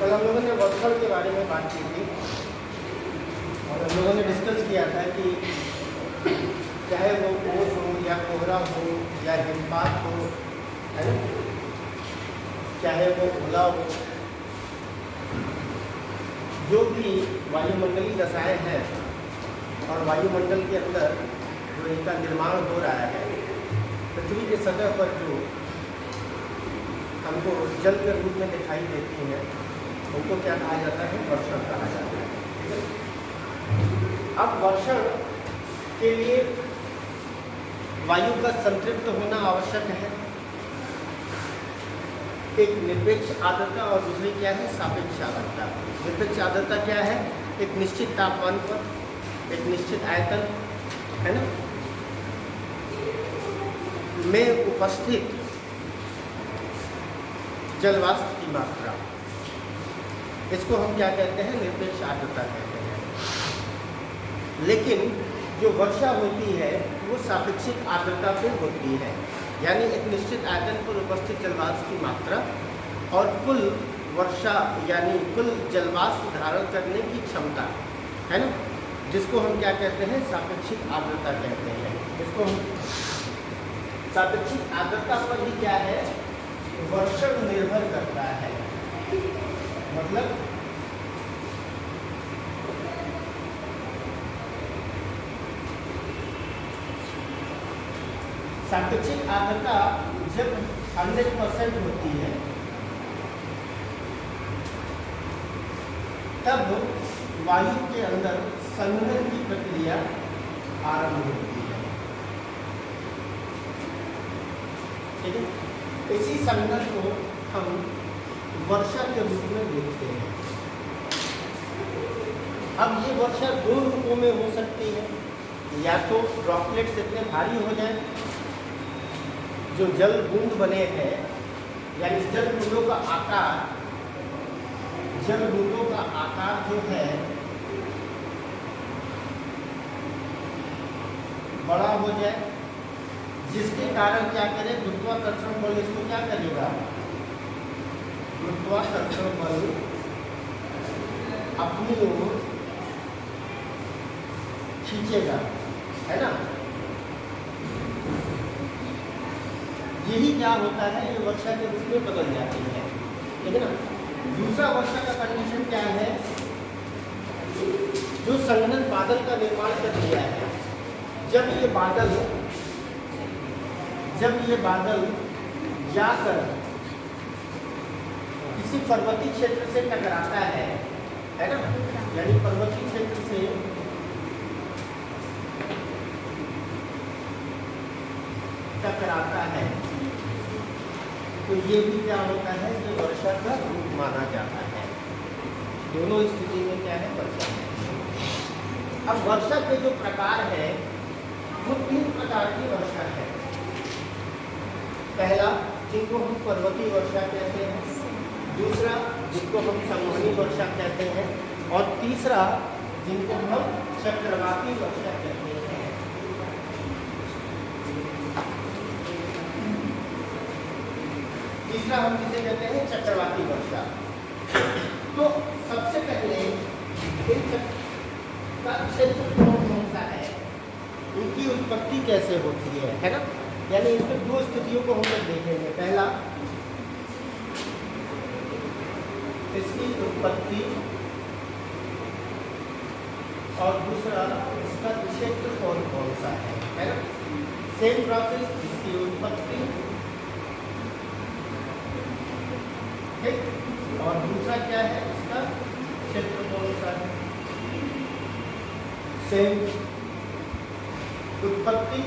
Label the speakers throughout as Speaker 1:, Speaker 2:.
Speaker 1: कल हम लोगों ने वर्षण के बारे में बात की थी और हम लोगों ने डिस्कस किया था कि चाहे वो ओस हो या कोहरा हो या हिमपात हो, है ना, चाहे वो ओला हो, जो भी वायुमंडलीय दशाएं हैं और वायुमंडल के अंदर जो इनका निर्माण हो रहा है, पृथ्वी के सतह पर जो हमको जल के रूप में दिखाई देती हैं, उनको क्या कहा जाता है? वर्षण कहा जाता है। अब वर्षण के लिए वायु का संतृप्त होना आवश्यक है। एक निरपेक्ष आर्द्रता और दूसरी क्या है? सापेक्ष आर्द्रता। निरपेक्ष आर्द्रता क्या है? एक निश्चित तापमान पर, एक निश्चित आयतन, है ना, में उपस्थित जलवाष्प की मात्रा, इसको हम क्या कहते हैं? निरपेक्ष आर्द्रता कहते हैं। लेकिन जो वर्षा होती है वो सापेक्षिक आर्द्रता पे होती है, यानी एक निश्चित आयतन पर उपस्थित जलवाष्प की मात्रा और कुल वर्षा यानी कुल जलवाष्प धारण करने की क्षमता, है ना, जिसको हम क्या कहते हैं? सापेक्षिक आर्द्रता कहते हैं। इसको हम सापेक्षिक आर्द्रता पर ही क्या है? वर्षण निर्भर करता है। मतलब सापेक्षिक आर्द्रता जब 100% होती है तब वायु के अंदर संघनन की प्रक्रिया आरंभ होती है। ठीक है, इसी संघनन को हम वर्षा के रूप में देखते हैं। अब ये वर्षा दो रूपों में हो सकती है, या तो ड्रॉपलेट्स इतने भारी हो जाए, जो जल बूंद बने हैं, यानी जल बूंदों का आकार, जल बूंदों का आकार जो है बड़ा हो जाए, जिसके कारण क्या करे? गुरुत्वाकर्षण बल इसको क्या करेगा? गुरुत्वाकर्षण बल अपनी ओर खींचेगा, है ना। यही क्या होता है? ये वर्षा के रूप में बदल जाती है, ठीक है ना। दूसरा वर्षा का कंडीशन क्या है? जो संघनन बादल का निर्माण कर दिया है, जब ये बादल जाकर किसी पर्वतीय क्षेत्र से टकराता है ना, यानी पर्वतीय क्षेत्र से टकराता है, तो ये भी क्या होता है? जो वर्षा का रूप माना जाता है। दोनों स्थिति में क्या है? वर्षा है। अब वर्षा के जो प्रकार है वो 3 प्रकार की वर्षा है। पहला, जिनको हम पर्वतीय वर्षा कहते हैं, दूसरा जिनको हम संवहनी वर्षा कहते हैं, और तीसरा जिनको हम चक्रवाती वर्षा कहते हैं। तीसरा हम जिसे कहते हैं चक्रवाती वर्षा। तो सबसे पहले इन का क्षेत्र कौन सा है, इनकी उत्पत्ति कैसे होती है ना, यानी इसमें 2 स्थितियों को हम लोग देखेंगे। पहला, इसकी उत्पत्ति, और दूसरा इसका क्षेत्र कौन सा है ना। सेम प्रोसेस, इसकी उत्पत्ति, ठीक, और दूसरा क्या है? इसका क्षेत्र कौन सा है। सेम उत्पत्ति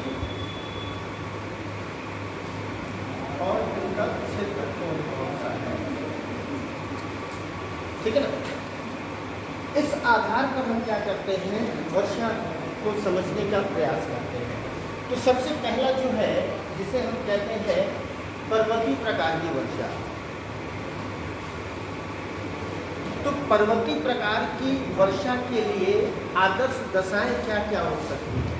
Speaker 1: और इनका क्षेत्र कौन सा है, ठीक है ना। इस आधार पर हम क्या करते हैं? वर्षा को समझने का प्रयास करते हैं। तो सबसे पहला जो है, जिसे हम कहते हैं पर्वतीय प्रकार की वर्षा। तो पर्वतीय प्रकार की वर्षा के लिए आदर्श दशाएं क्या क्या हो सकती हैं?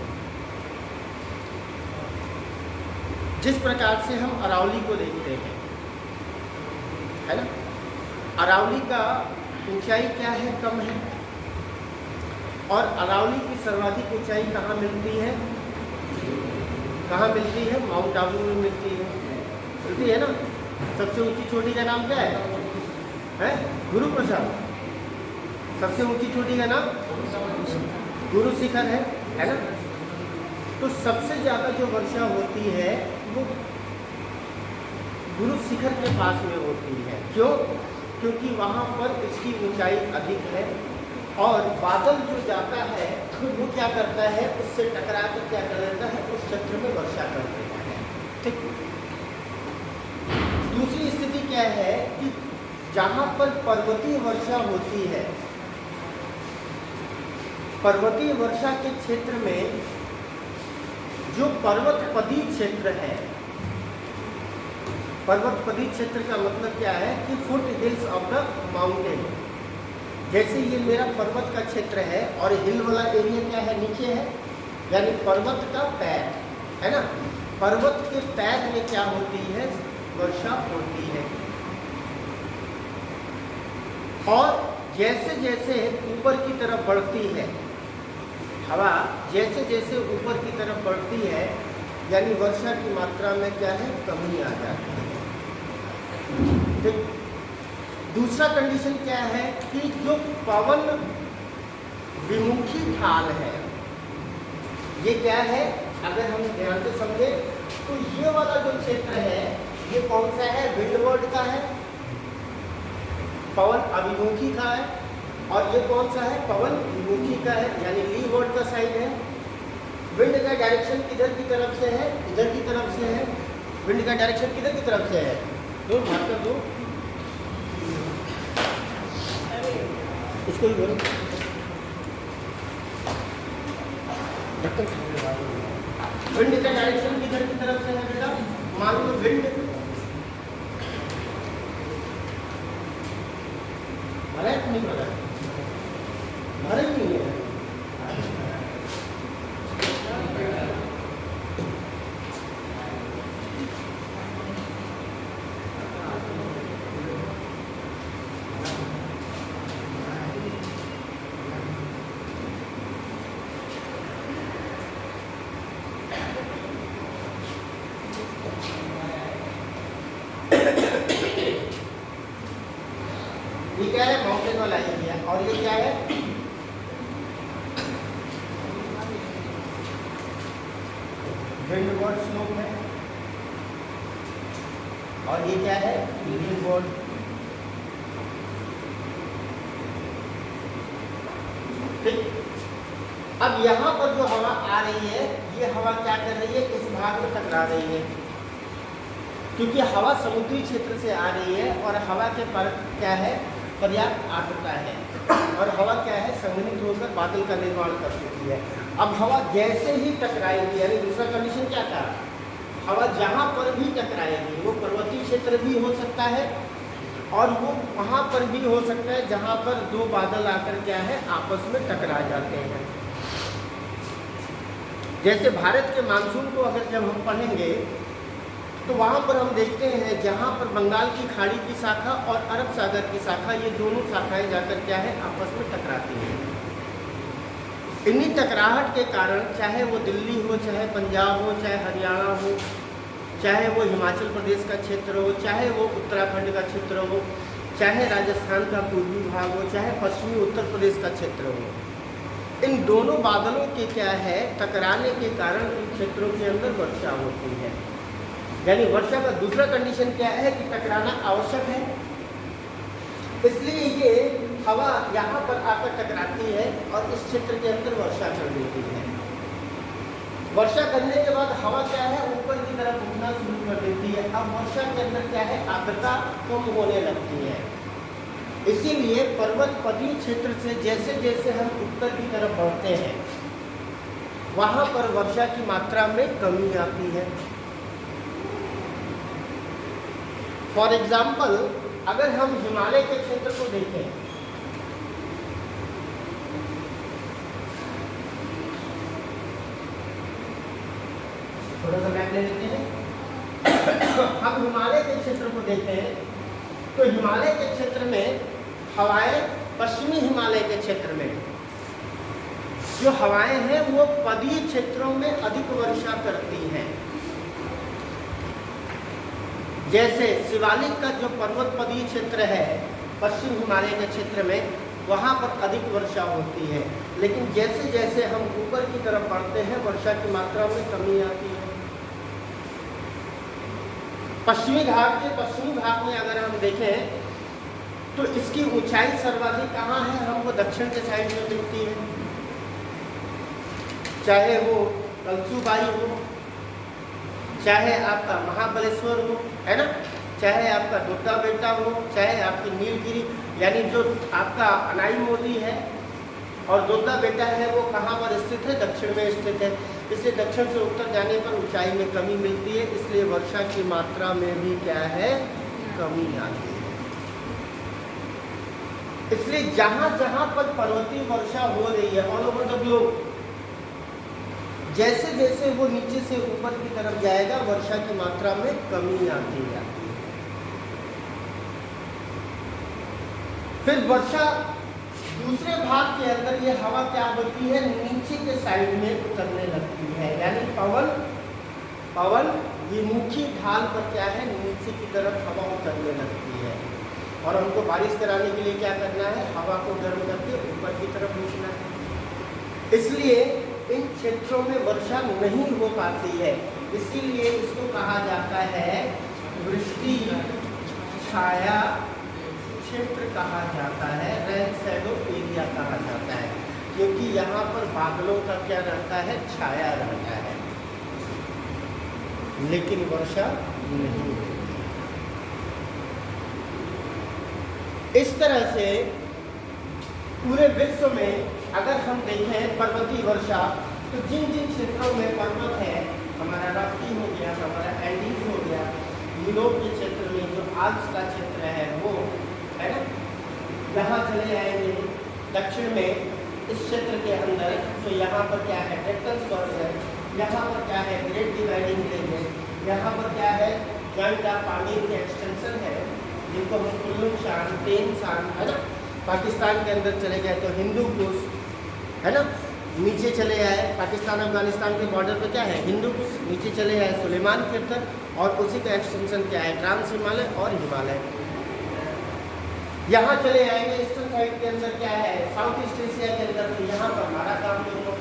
Speaker 1: जिस प्रकार से हम अरावली को देखते हैं, है ना, अरावली का ऊंचाई क्या है, कम है। और अरावली की सर्वाधिक ऊंचाई कहाँ मिलती है, कहाँ मिलती है, माउंट आबू में मिलती है ना। सबसे ऊंची चोटी का नाम क्या है गुरु प्रसाद। सबसे ऊंची चोटी का नाम गुरु शिखर है ना। तो सबसे ज़्यादा जो वर्षा होती है वो गुरु शिखर के पास में होती है। क्यों? क्योंकि वहाँ पर इसकी ऊंचाई अधिक है और बादल जो जाता है वो क्या करता है, उससे टकरा कर क्या कर देता है, उस क्षेत्र में वर्षा कर देता है। ठीक। दूसरी स्थिति क्या है कि जहाँ पर पर्वतीय वर्षा होती है, पर्वतीय वर्षा के क्षेत्र में जो पर्वतपदी क्षेत्र है, पर्वतपदी क्षेत्र का मतलब क्या है कि foot hills of the mountain. जैसे ये मेरा पर्वत का क्षेत्र है और हिल वाला एरिया क्या है, नीचे है, यानी पर्वत का पैर है ना। पर्वत के पैर में क्या होती है, वर्षा होती है। और जैसे जैसे ऊपर की तरफ बढ़ती है हवा, जैसे जैसे ऊपर की तरफ बढ़ती है, यानी वर्षा की मात्रा में क्या है, कमी आ जाती है। ठीक। दूसरा कंडीशन क्या है कि जो पवन विमुखी ढाल है, ये क्या है, अगर हम ध्यान से समझे तो ये वाला जो क्षेत्र है ये कौन सा है, विंडवर्ड का है, पवन अभिमुखी का है। और ये कौन सा है, पवन विमुखी का है, यानी लीवर्ड का साइड है। विंड का डायरेक्शन किधर की तरफ से है, इधर की तरफ से है। विंड का डायरेक्शन किधर की तरफ से है, दो भाग कर दो, इसको ही बोलो। विंड का डायरेक्शन किधर की तरफ से है बेटा, मान लो विंड नहीं पता, भरे नहीं है। ये क्या है, माउंटेन वाला एरिया। और ये क्या है, विंडवर्ड स्लोप है। और ये क्या है, विंडवर्ड। ठीक। अब यहाँ पर जो हवा आ रही है, ये हवा क्या कर रही है, इस भाग में टकरा रही है, क्योंकि हवा समुद्री क्षेत्र से आ रही है और हवा के पर क्या है, पर्याप्त आर्द्रता है और हवा क्या है, संघनित होकर बादल का निर्माण कर चुकी है। अब हवा जैसे ही टकराएगी, यानी दूसरा कंडीशन क्या था, हवा जहाँ पर भी टकराएगी, वो पर्वतीय क्षेत्र भी हो सकता है और वो वहाँ पर भी हो सकता है जहाँ पर दो बादल आकर क्या है, आपस में टकरा जाते हैं। जैसे भारत के मानसून को अगर जब हम पढ़ेंगे तो वहाँ पर हम देखते हैं जहाँ पर बंगाल की खाड़ी की शाखा और अरब सागर की शाखा, ये दोनों शाखाएं जाकर क्या है, आपस में टकराती हैं। इन्हीं टकराहट के कारण, चाहे वो दिल्ली हो, चाहे पंजाब हो, चाहे हरियाणा हो, चाहे वो हिमाचल प्रदेश का क्षेत्र हो, चाहे वो उत्तराखंड का क्षेत्र हो, चाहे राजस्थान का पूर्वी भाग हो, चाहे पश्चिमी उत्तर प्रदेश का क्षेत्र हो, इन दोनों बादलों के क्या है, टकराने के कारण इन क्षेत्रों के अंदर वर्षा होती है। यानी वर्षा का दूसरा कंडीशन क्या है कि टकराना आवश्यक है, इसलिए ये हवा यहाँ पर आकर टकराती है और इस क्षेत्र के अंदर वर्षा कर देती है। वर्षा करने के बाद हवा क्या है, ऊपर की तरफ उठना शुरू कर देती है। अब वर्षा के अंदर क्या है, आर्द्रता कम होने लगती है। इसीलिए पर्वतपदी क्षेत्र से जैसे जैसे हम उत्तर की तरफ बढ़ते हैं, वहाँ पर वर्षा की मात्रा में कमी आती है। फॉर एग्जाम्पल, अगर हम हिमालय के क्षेत्र को देखें, थोड़ा सा मैप ले लेते हैं। हम हिमालय के क्षेत्र को देखें तो तो हिमालय के क्षेत्र में हवाएं, पश्चिमी हिमालय के क्षेत्र में जो हवाएं हैं वो पदीय क्षेत्रों में अधिक वर्षा करती हैं। जैसे शिवालिक का जो पर्वत पदीय क्षेत्र है पश्चिम हिमालय के क्षेत्र में, वहाँ पर अधिक वर्षा होती है। लेकिन जैसे जैसे हम ऊपर की तरफ बढ़ते हैं वर्षा की मात्रा में कमी आती है। पश्चिमी घाट के पश्चिमी भाग में अगर हम देखें तो इसकी ऊंचाई सर्वाधिक कहाँ है, हमको दक्षिण के साइड में मिलती है। चाहे वो कलसूबाई हो, चाहे आपका महाबलेश्वर हो, है ना, चाहे आपका दुर्गा बेटा हो, चाहे आपकी नीलगिरी, यानी जो आपका अनाई मोदी है और दुर्गा बेटा है वो कहाँ पर स्थित है, दक्षिण में स्थित है। इसलिए दक्षिण से उत्तर जाने पर ऊंचाई में कमी मिलती है, इसलिए वर्षा की मात्रा में भी क्या है, कमी आती है। इसलिए जहाँ जहाँ पर पर्वतीय वर्षा हो रही है ऑल ओवर द ग्लोब, जैसे जैसे वो नीचे से ऊपर की तरफ जाएगा वर्षा की मात्रा में कमी आती जाती है। फिर वर्षा दूसरे भाग के अंदर ये हवा क्या होती है, नीचे के साइड में उतरने लगती है, यानी पवन विमुखी ढाल पर क्या है, नीचे की तरफ हवा उतरने लगती है। और हमको बारिश कराने के लिए क्या करना है, हवा को गर्म करके ऊपर की तरफ खींचना है। इसलिए इन क्षेत्रों में वर्षा नहीं हो पाती है, इसीलिए इसको कहा जाता है वृष्टि छाया क्षेत्र कहा जाता है, रेन शैडो एरिया कहा जाता है, क्योंकि यहाँ पर बादलों का क्या रहता है, छाया रहता है, लेकिन वर्षा नहीं होती। इस तरह से पूरे विश्व में अगर हम देखें पर्वतीय वर्षा, तो जिन जिन क्षेत्रों में पर्वत है, हमारा रॉकी हो गया, हमारा एंडीज हो गया, यूरोप के क्षेत्र में जो आल्प्स का क्षेत्र है वो है ना, यहाँ चले आएंगे दक्षिण में इस क्षेत्र के अंदर, तो यहाँ पर क्या है, टेक्टोनिक है, यहाँ पर क्या है, ग्रेट डिवाइडिंग प्लेन है, यहाँ पर क्या है, जॉइंट ऑफ पामीर के एक्सटेंशन है, जिनको हम कुल्लू शान, तेन शान, है ना। पाकिस्तान के अंदर चले गए तो हिंदू कुश, है ना, नीचे चले आए पाकिस्तान अफगानिस्तान के बॉर्डर पे क्या है, हिंदू कुश, नीचे चले आए सुलेमान खित्तर, और उसी का एक्सटेंशन क्या है, ट्रांस हिमालय और हिमालय। यहाँ चले आएंगे ईस्टर्न साइड के अंदर क्या है, साउथ ईस्ट एशिया के अंदर, तो यहाँ पर हमारा काम दोनों।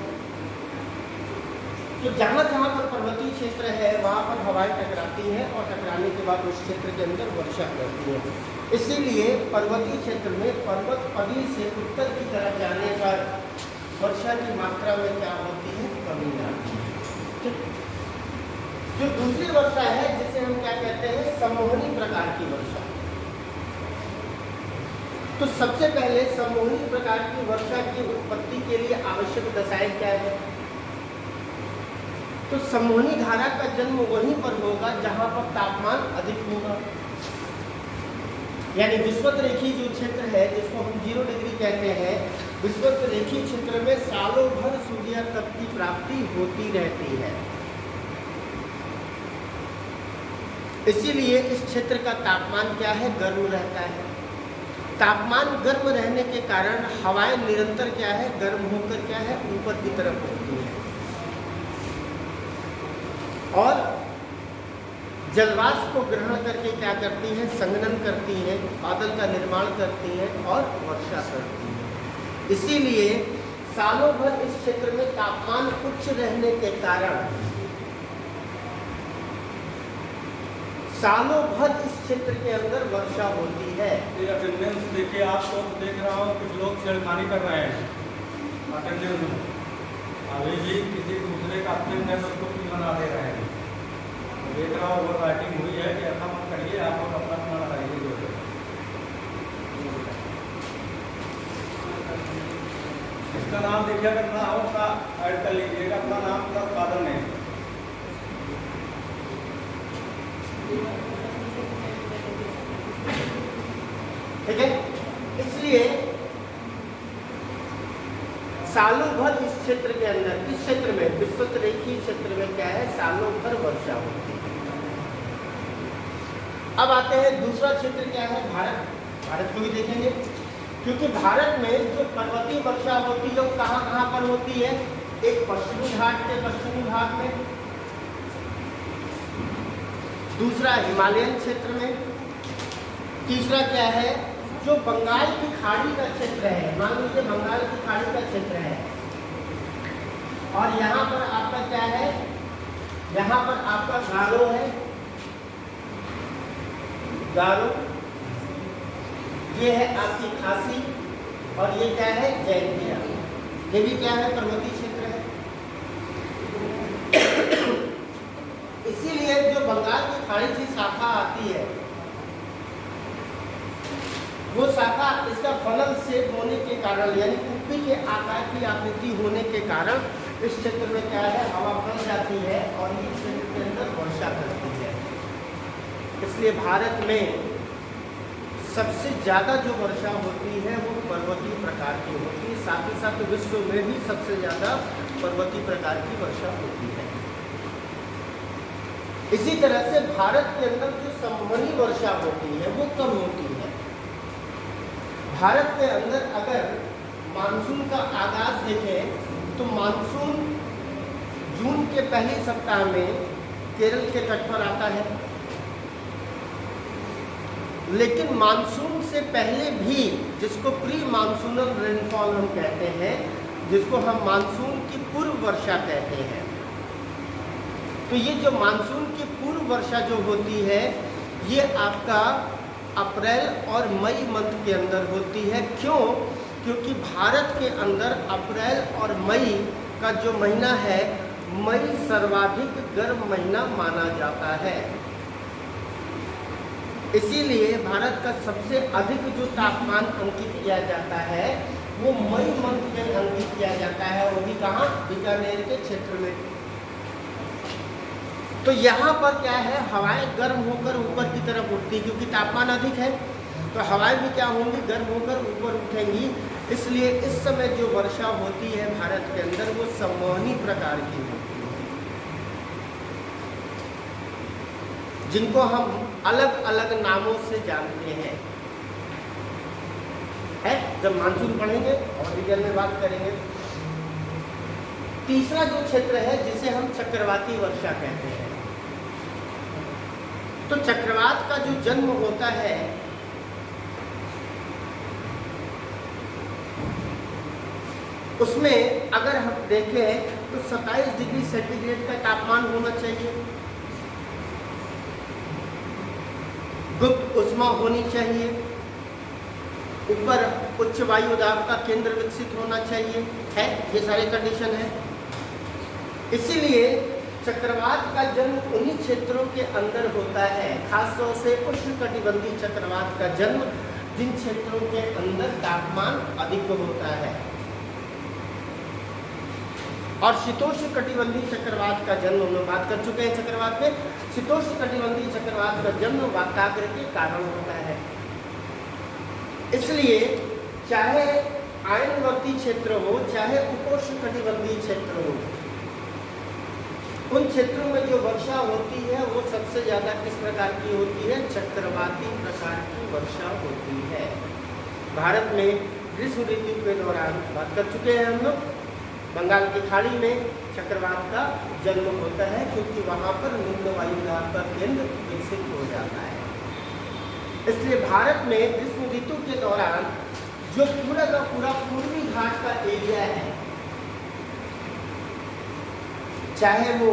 Speaker 1: तो जहाँ जहाँ पर पर्वतीय क्षेत्र है वहाँ पर हवाएं टकराती हैं और टकराने के बाद उस क्षेत्र के अंदर वर्षा करती है। इसीलिए पर्वतीय क्षेत्र में पर्वत पदी से उत्तर की तरफ जाने पर वर्षा की मात्रा में क्या होती है, कमी आती है। जो दूसरी वर्षा है जिसे हम क्या कहते हैं, सम्मोहनी प्रकार की वर्षा। तो सबसे पहले सम्मोहनी प्रकार की वर्षा की उत्पत्ति के लिए आवश्यक दशाएं क्या है, तो सम्मोहनी धारा का जन्म वहीं पर होगा जहां पर तापमान अधिक होगा, यानी विषुवत-रेखीय जो क्षेत्र है जिसको हम 0 डिग्री कहते हैं, विषुवत-रेखीय क्षेत्र में सालों भर सूर्यातप की प्राप्ति होती रहती है। इसीलिए इस क्षेत्र का तापमान क्या है, गर्म रहता है। तापमान गर्म रहने के कारण हवाएं निरंतर क्या है, गर्म होकर क्या है, ऊपर की तरफ उठती है और जलवाष्प को ग्रहण करके क्या करती है, संघनन करती है, बादल का निर्माण करती है और वर्षा करती है। इसीलिए सालों भर इस क्षेत्र में तापमान उच्च रहने के कारण सालों भर इस क्षेत्र के अंदर वर्षा होती है।
Speaker 2: अटेंडेंस देखिए, आप तो देख रहा हूँ कुछ लोग छेड़खानी कर रहे हैं अटेंडेंस में, अभी भी किसी दूसरे का अटेंडेंस उसको भी बना दे रहे हैं। देख रहा हूँ ओवर राइटिंग हुई है कि ऐसा मत करिए, आप लोग अपना अपना लगाइए। जो है इसका नाम देखिए, अगर ना हो उसका ऐड कर लीजिएगा, अपना नाम प्लस फादर नेम।
Speaker 1: ठीक है, इसलिए सालों भर इस क्षेत्र के अंदर, इस क्षेत्र में विषुवत-रेखीय क्षेत्र में क्या है, सालों भर वर्षा होती है। अब आते हैं दूसरा क्षेत्र क्या है, भारत। भारत को भी देखेंगे, क्योंकि भारत में जो पर्वतीय वर्षा होती है वो कहाँ कहाँ पर होती है। एक पश्चिमी घाट के पश्चिमी भाग में, दूसरा हिमालयन क्षेत्र में, तीसरा क्या है जो बंगाल की खाड़ी का क्षेत्र है। मान लीजिए बंगाल की खाड़ी का क्षेत्र है और यहाँ पर आपका क्या है, यहाँ पर आपका गारो है, गारो, ये है आपकी खासी और ये क्या है जैंतिया, ये भी क्या है पर्वतीय क्षेत्र है। इसीलिए जो बंगाल की खाड़ी से शाखा आती है वो शाखा इसका फनल शेप होने के कारण यानी कुप्पी के आकार की आकृति होने के कारण इस क्षेत्र में क्या है हवा फंस जाती है और इस क्षेत्र के अंदर वर्षा करती है। इसलिए भारत में सबसे ज़्यादा जो वर्षा होती है वो पर्वतीय प्रकार की होती है, साथ ही साथ विश्व में भी सबसे ज़्यादा पर्वतीय प्रकार की वर्षा होती है। इसी तरह से भारत के अंदर जो संवहनी वर्षा होती है वो कम होती है। भारत के अंदर अगर मानसून का आगाज देखें तो मानसून जून के पहले सप्ताह में केरल के तट पर आता है, लेकिन मानसून से पहले भी जिसको प्री मानसूनल रेनफॉल हम कहते हैं, जिसको हम मानसून की पूर्व वर्षा कहते हैं, तो ये जो मानसून की पूर्व वर्षा जो होती है ये आपका अप्रैल और मई मंथ के अंदर होती है। क्यों? क्योंकि भारत के अंदर अप्रैल और मई का जो महीना है, मई सर्वाधिक गर्म महीना माना जाता है। इसीलिए भारत का सबसे अधिक जो तापमान अंकित किया जाता है वो मई मंथ में अंकित किया जाता है, वो भी कहाँ, बीकानेर के क्षेत्र में। तो यहाँ पर क्या है, हवाएं गर्म होकर ऊपर की तरफ उठती है, क्योंकि तापमान अधिक है तो हवाएं भी क्या होंगी, गर्म होकर ऊपर उठेंगी। इसलिए इस समय जो वर्षा होती है भारत के अंदर वो संवहनी प्रकार की होती है, जिनको हम अलग अलग नामों से जानते हैं। जब मानसून पढ़ेंगे और डिटेल में बात करेंगे। तीसरा जो क्षेत्र है जिसे हम चक्रवाती वर्षा कहते हैं, तो चक्रवात का जो जन्म होता है उसमें अगर हम देखें तो 27 डिग्री सेंटीग्रेड का तापमान होना चाहिए, गुप्त उष्मा होनी चाहिए, ऊपर उच्च वायु दाब का केंद्र विकसित होना चाहिए, है ये सारे कंडीशन है। इसीलिए चक्रवात का जन्म उन्हीं क्षेत्रों के अंदर होता है, खासतौर से उष्णकटिबंधीय चक्रवात का जन्म जिन क्षेत्रों के अंदर तापमान अधिक होता है। और शीतोष्ण कटिबंधीय चक्रवात का जन्म हम लोग बात कर चुके हैं चक्रवात में। शीतोष्ण कटिबंधीय चक्रवात का जन्म वाताग्र के कारण होता है। इसलिए चाहे आयनवर्ती क्षेत्र हो चाहे उपोष्ण कटिबंधीय क्षेत्र हो, उन क्षेत्रों में जो वर्षा होती है वो सबसे ज़्यादा किस प्रकार की होती है, चक्रवाती प्रकार की वर्षा होती है। भारत में ग्रीष्म ऋतु के दौरान बात कर चुके हैं हम लोग, बंगाल की खाड़ी में चक्रवात का जन्म होता है, क्योंकि वहाँ पर निम्न वायु दाब का केंद्र विकसित हो जाता है। इसलिए भारत में ग्रीष्म ऋतु के दौरान जो पूरा का पूरा पूर्वी घाट का एरिया है, चाहे वो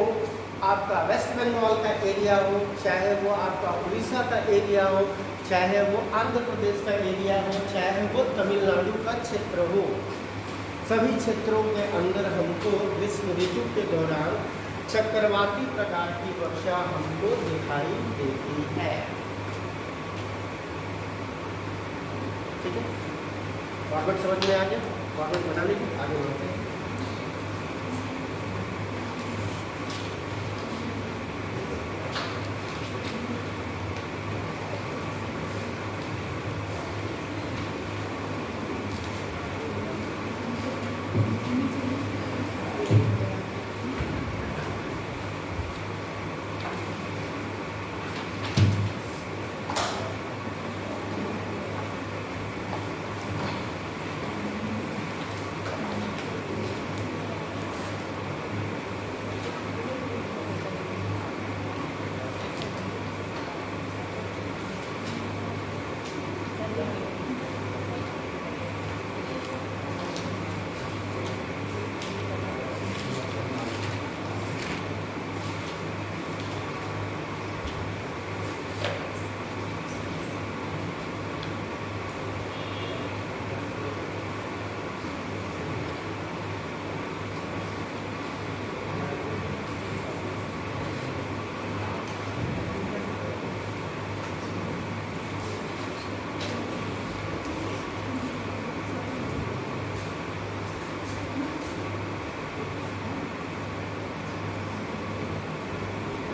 Speaker 1: आपका वेस्ट बंगाल का एरिया हो, चाहे वो आपका उड़ीसा का एरिया हो, चाहे वो आंध्र प्रदेश का एरिया हो, चाहे वो तमिलनाडु का क्षेत्र हो, सभी क्षेत्रों के अंदर हमको ग्रीष्म ऋतु के दौरान चक्रवाती प्रकार की वर्षा हमको दिखाई देती है। ठीक है, फॉर्मेट समझ में आ गया? फॉर्मेट बना लीजिए, आगे बढ़ते हैं।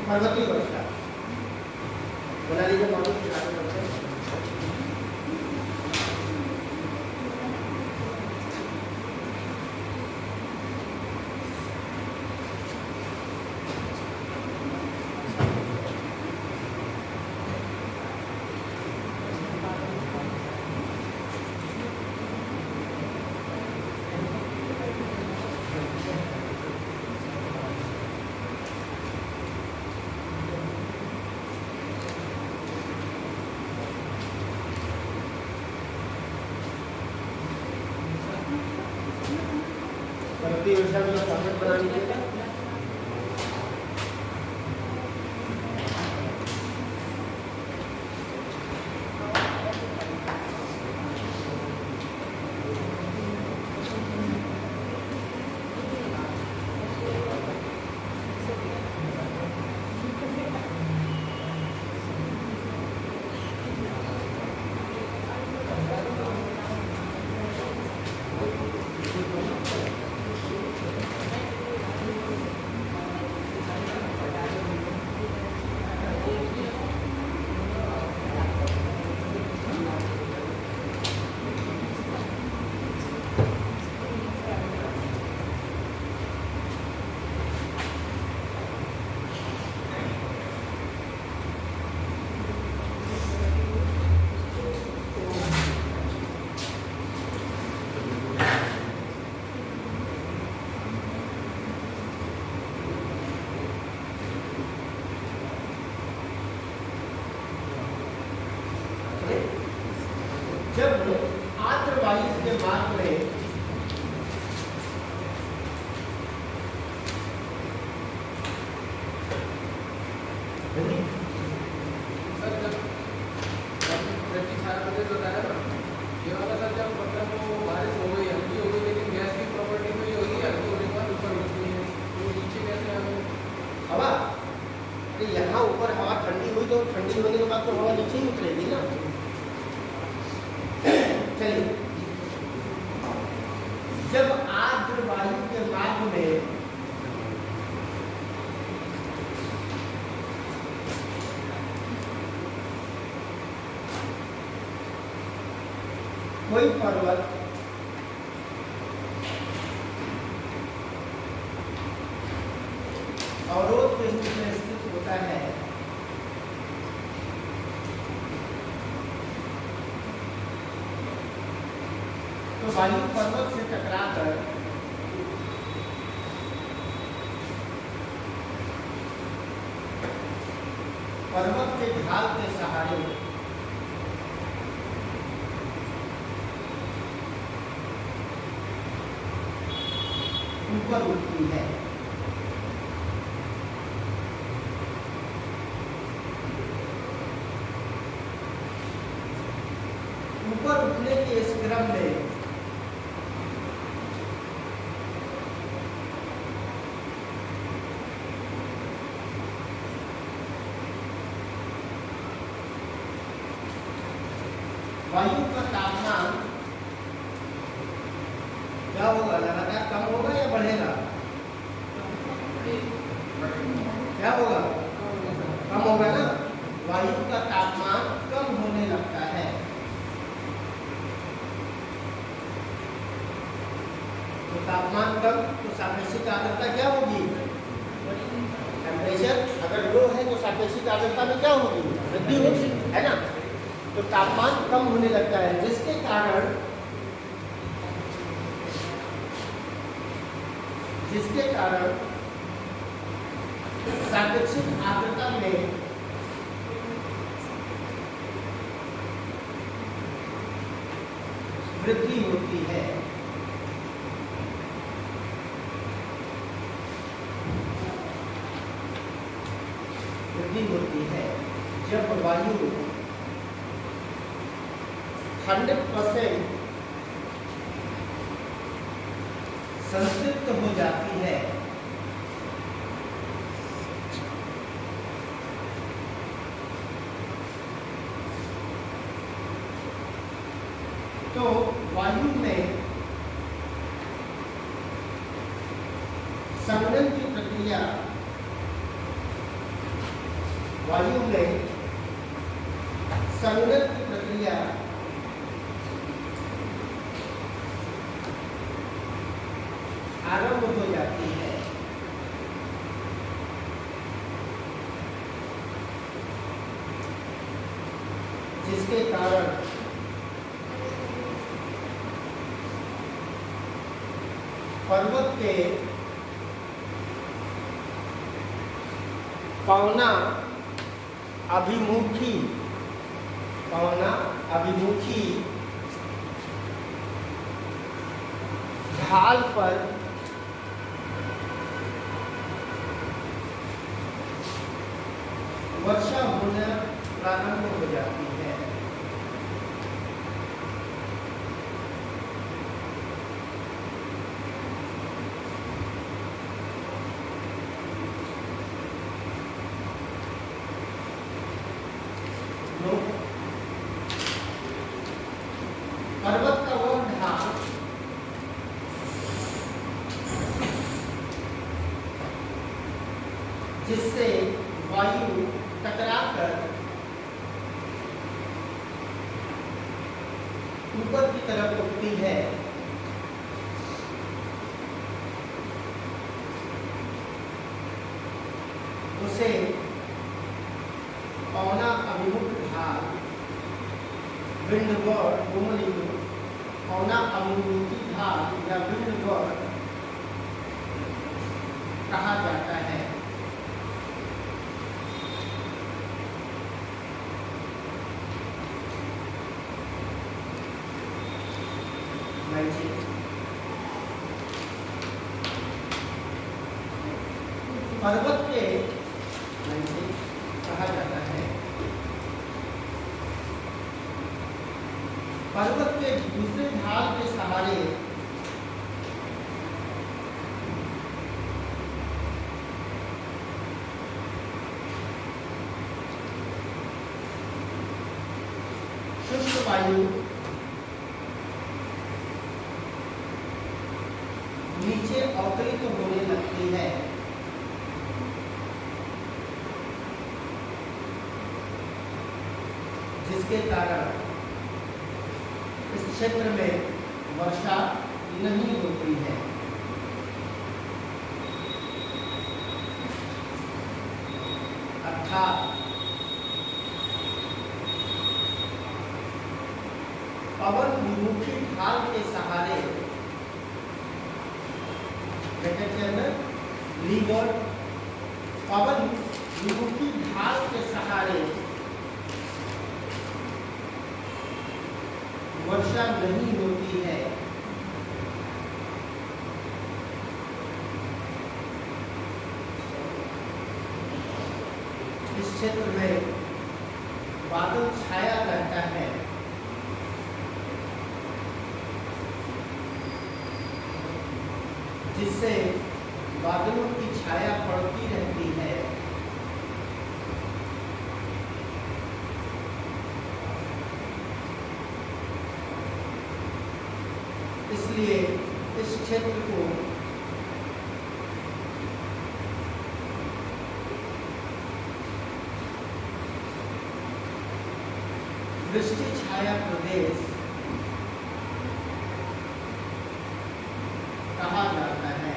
Speaker 1: पर्वतीय वर्षा बना लीजिए मॉडल फिर आगे बढ़ते हैं। पर्वतीय वर्षा का फॉर्मेट बना लीजिएगा। जब आर्द्र वायु के मार्ग में
Speaker 3: सर जब बताया ना ये वाला सर जब मतलब वो बारिश हो गई हल्की हो गई लेकिन गैस की प्रॉपर्टी तो ये होगी हल्की होने के बाद ऊपर उठती है तो नीचे कैसे आ गई
Speaker 1: हवा, अरे यहाँ ऊपर हवा ठंडी हुई तो ठंडी होने के बाद तो हवा नीचे ही उतरेगी ना। चलिए, जब आर्द्र वायु के मार्ग में कोई पर्वत अवरोध के रूप में स्थित होता है तो वायु पर्वत से टकराकर पर्वत के ढाल के सहारे ऊपर उठती है। ऊपर उठने के इस क्रम में वायु का तापमान क्या होगा, लगातार कम होगा या बढ़ेगा? क्या होगा? कम होगा ना। वायु का तापमान कम होने लगता है। तो तापमान कम तो सापेक्षिक आर्द्रता क्या होगी? टेम्परेचर अगर लो है तो सापेक्षिक आर्द्रता में क्या होगी? वृद्धि होगी, है ना। तो तापमान कम होने लगता है जिसके कारण सापेक्षिक आर्द्रता में वृद्धि होती है। वृद्धि होती है जब वायु 100% संतृप्त हो जाती है तो वायु में संघनन की प्रक्रिया वायु में संघनन की प्रक्रिया आरंभ हो जाती है। जिसके कारण पर्वत के पवना अभिमुखी ढाल पर वर्षा होना प्रारंभ हो जाती है। पर्वत का वह ढाल जिससे वायु टकराकर ऊपर की तरफ उठती है, उसे पवना अभिमुख ढाल विंडवर्ड पवना अभिमुखी ढाल या विंडवर्ड कहा जाता है। पर्वत के कहा जाता है। पर्वत के दूसरे ढाल के सहारे शुष्क वायु नीचे अवतरित होने लगती है। जिसके कारण इस क्षेत्र में वर्षा नहीं होती है। अर्थात पवन विमुखी ढाल के सहारे लीवर्ड पवन विमुखी ढाल के सहारे वर्षा नहीं होती है। इस क्षेत्र में बादल छाया रहता है। जिससे बादलों की छाया पड़ती रहती है। इसलिए इस क्षेत्र को वृष्टि छाया प्रदेश कहा जाता है।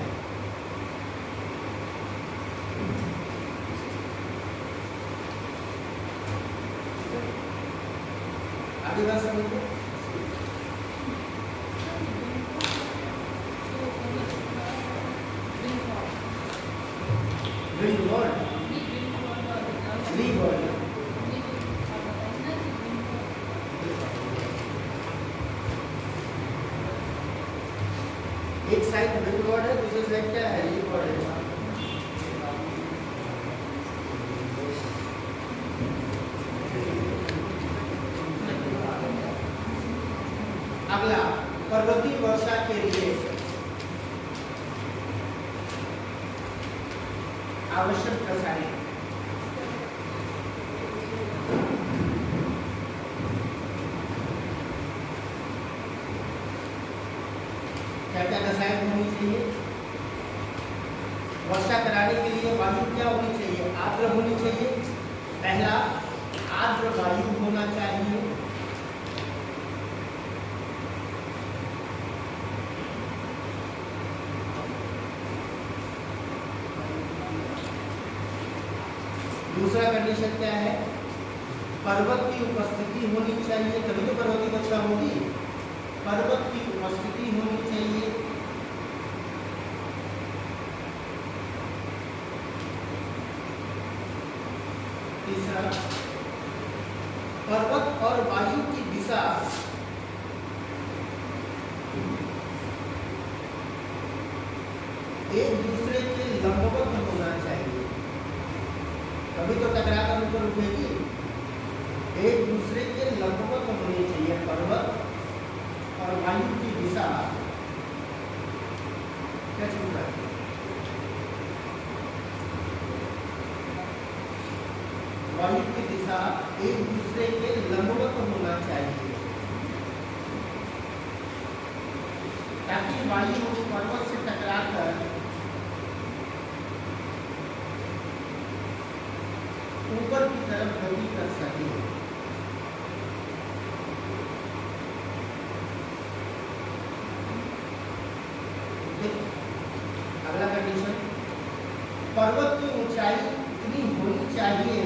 Speaker 1: आगे बात समझो। एक साइड विंड वर्ड है, दूसरी साइड क्या है? लीव वर्ड है। अगला पर्वतीय वर्षा के लिए आवश्यक रसायन। क्या क्या रसायन होनी चाहिए? वर्षा कराने के लिए वायु क्या होनी चाहिए? आर्द्र होनी चाहिए, पहला आर्द्र वायु होना चाहिए, दूसरा कंडीशन क्या है, पर्वत की उपस्थिति होनी चाहिए, तभी तो पर्वत की वर्षा होगी, पर्वत की उपस्थिति होनी चाहिए। तीसरा, पर्वत और वायु की दिशा एक दूसरे के लंबवत होना चाहिए, तभी तो टकरा कर ऊपर उठेगी। एक दूसरे के लंबवत होनी चाहिए पर्वत और वायु की दिशा। क्या चल रहा है? वायु की दिशा एक दूसरे के लंबवत होना चाहिए, ताकि वायु पर्वत से टकराकर ऊपर की तरफ गति कर सके। अगला कंडीशन, पर्वत की ऊंचाई इतनी होनी चाहिए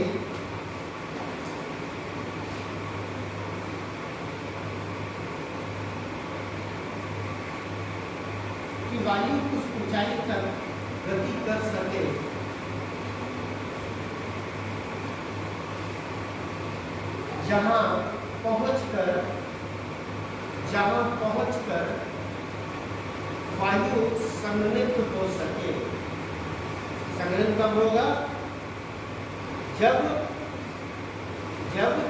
Speaker 1: कि वायु उस ऊंचाई तक गति कर सके। जहां पहुंचकर वायु संघनित हो सके। संघनन कब होगा? जब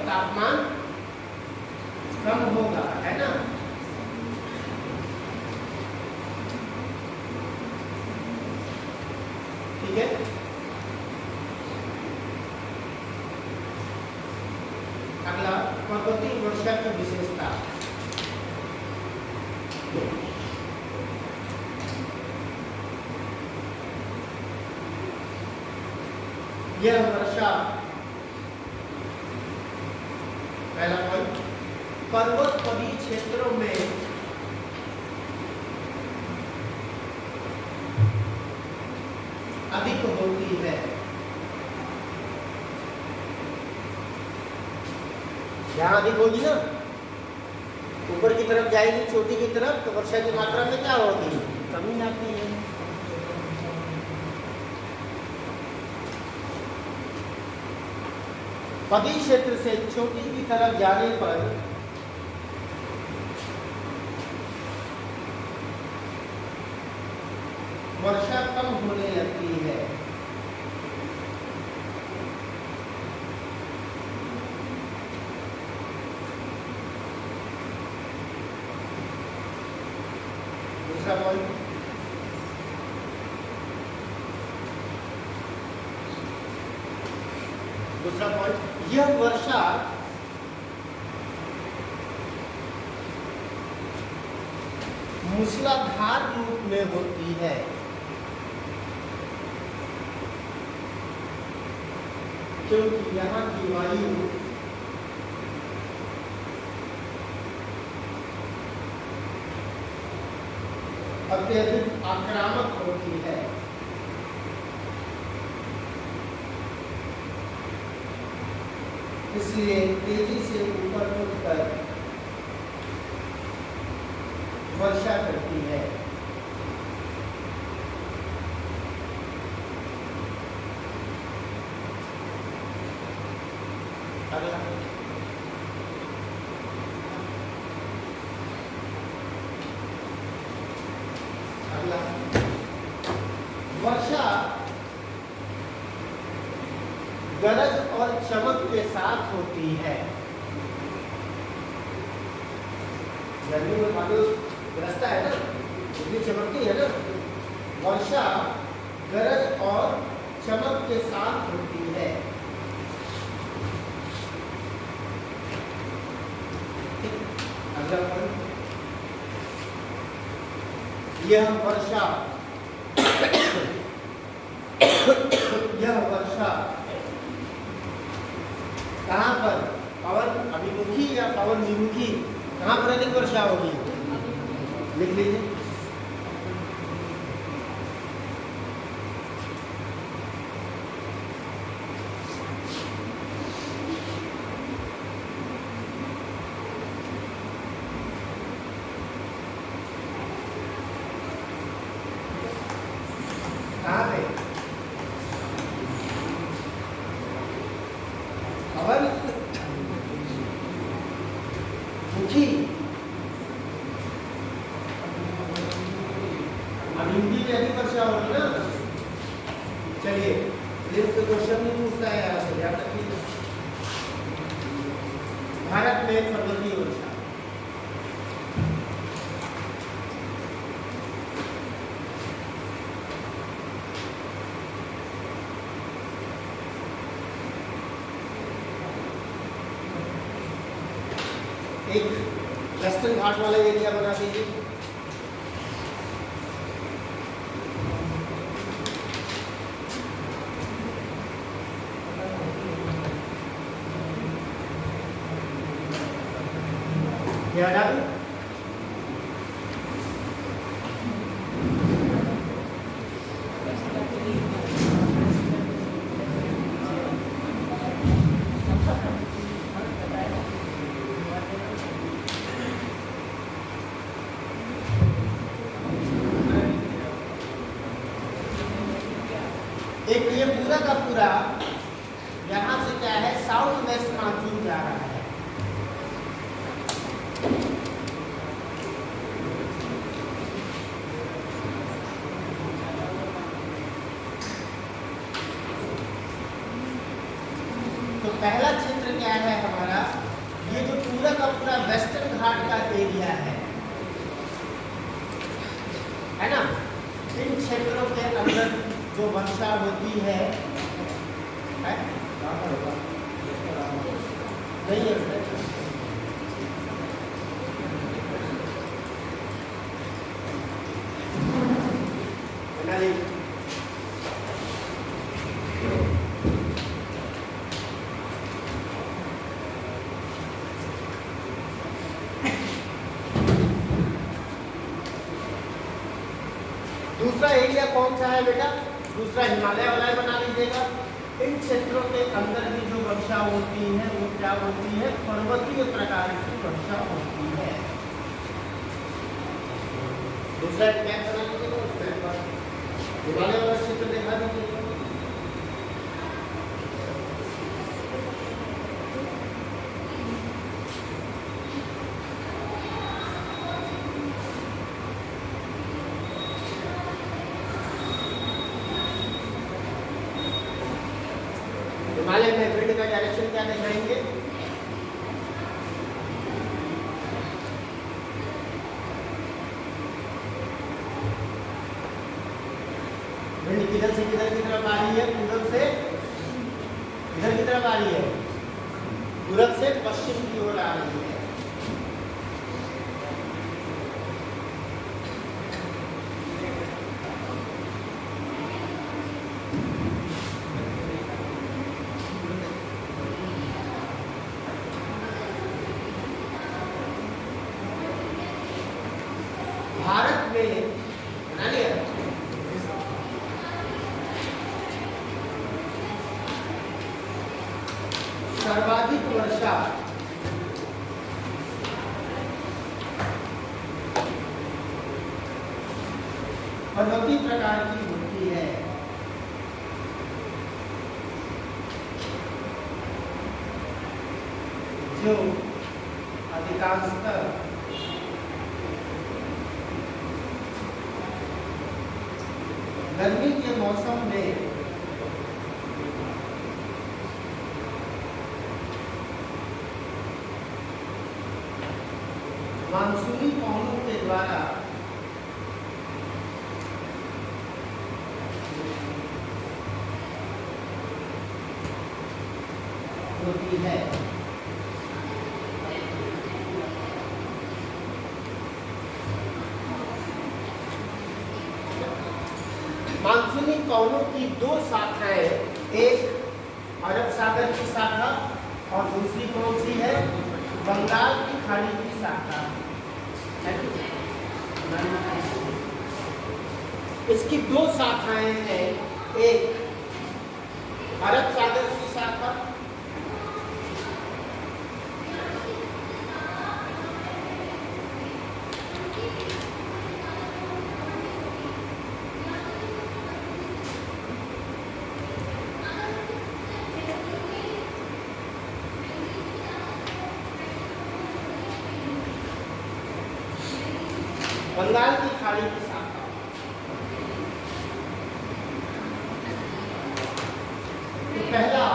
Speaker 1: तापमान कम होगा, है ना। ठीक है, अगला पर्वतीय वर्षा की विशेषता। यह वर्षा, पहला पॉइंट, पर्वतोत्तरीय क्षेत्रों में अधिक होती है। यहाँ अधिक होगी ना, ऊपर की तरफ जाएगी चोटी की तरफ, तो वर्षा की मात्रा में क्या होगी? कमी आती है। पदी क्षेत्र से चोटी की तरफ जाने पर वर्षा कम होने लगती है। दूसरा पॉइंट, यह वर्षा मूसलाधार रूप में होती है। क्योंकि यहाँ की वायु अत्यधिक आक्रामक होती है। इसलिए तेजी से ऊपर उठकर वर्षा करती है। अगला, वर्षा गरज और चमक के साथ होती है। गर्मी में बादल गरजता है ना, बिजली चमकती है ना। वर्षा गरज और चमक के साथ होती है। अगला पॉइंट, यह वर्षा कहाँ पर पवन अभिमुखी या पवन विमुखी, कहाँ पर अधिक वर्षा होगी? लिख लीजिए। कहाँ पे? पवन मुखी अभिमुखी में अधिक वर्षा होगी ना। चलिए लिस्ट क्वेश्चन नहीं पूछता है यहाँ से, याद रखिए। भारत में पर्वतीय वर्षा, एक वेस्टर्न घाट वाला एरिया बना दीजिए। क्या डालूं? एक ये पूरा का पूरा यहाँ से क्या है, साउथ वेस्ट मानसून जा रहा है। तो पहला क्षेत्र क्या है हमारा, ये जो पूरा का पूरा वेस्टर्न घाट का एरिया है ना। इन क्षेत्रों के अंदर जो वर्षा होती है, नहीं है बना लीजिए। दूसरा एरिया कौन सा है बेटा? दूसरा हिमालय वाला बना लीजिएगा। इन क्षेत्रों के अंदर भी जो वर्षा होती है वो क्या होती है, पर्वतीय प्रकार की वर्षा होती है। दूसरा क्या बना लीजिएगा, हिमालय वाला क्षेत्र दिखा दीजिएगा। हिमालय में विंड का डायरेक्शन क्या दिखाएंगे? विंड किधर से किधर की तरफ आ रही है? पूरब से किधर की तरफ आ रही है? पूरब से पश्चिम की ओर आ रही है। भारत में बना लिया सर्वाधिक वर्षा पर्वतीय प्रकार की होती है। जो अधिकांशतः गर्मी के मौसम में मानसूनी पवनों के द्वारा होती है। मानसूनी पवनों की दो शाखाएं, एक अरब सागर की शाखा और दूसरी कौन सी है? बंगाल की खाड़ी की शाखा है। इसकी दो शाखाएं हैं, एक अरब सागर की शाखा बंगाल की खाड़ी की शाखा। तो पहला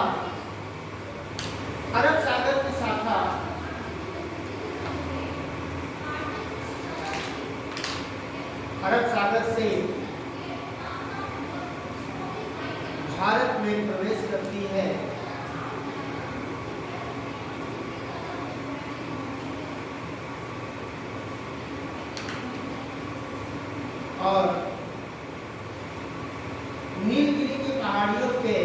Speaker 1: अरब सागर की शाखा अरब सागर से भारत में प्रवेश करती है और नीलगिरी की पहाड़ियों के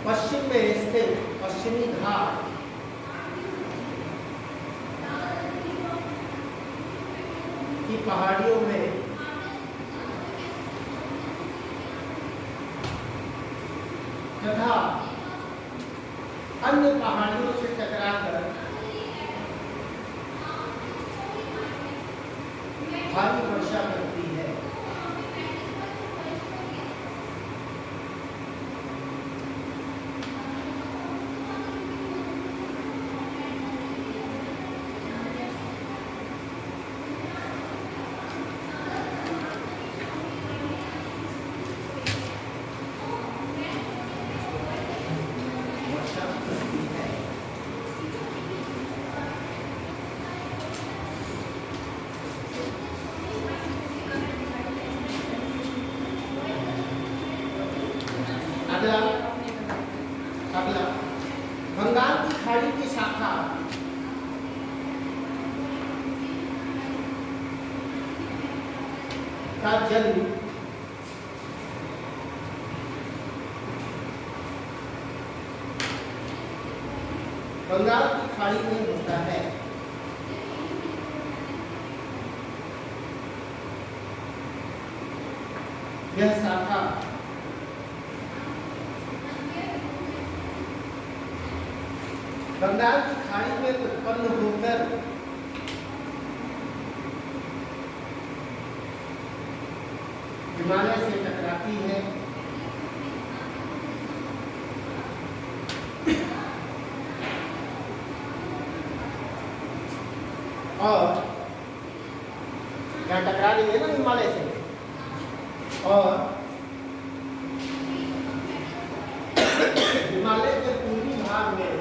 Speaker 1: पश्चिम में स्थित पश्चिमी घाट की पहाड़ियों में तथा अन्य पहाड़ियों से टकराकर भारी वर्षा करती है। वर्षा करती है। अगला अगला बंगाल की खाड़ी की शाखा का जन्म बंगाल की खाड़ी में होता है। यह शाखा बंगाल की खाड़ी में उत्पन्न होकर हिमालय से टकराती है और यहाँ टकरा रही है ना हिमालय से, और हिमालय के पूर्वी भाग में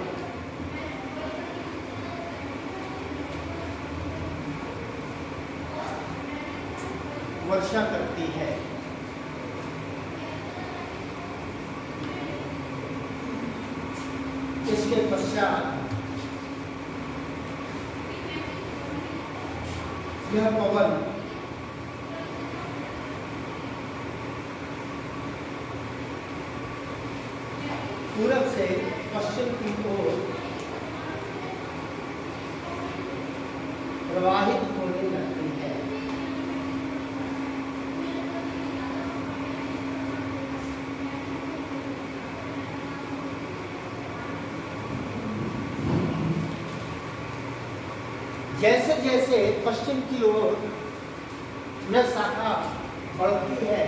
Speaker 1: वर्षा करती है। इसके पश्चात यह पवन पूरब से पश्चिम की ओर प्रवाहित होने लगती है। जैसे जैसे पश्चिम की ओर यह शाखा बढ़ती है,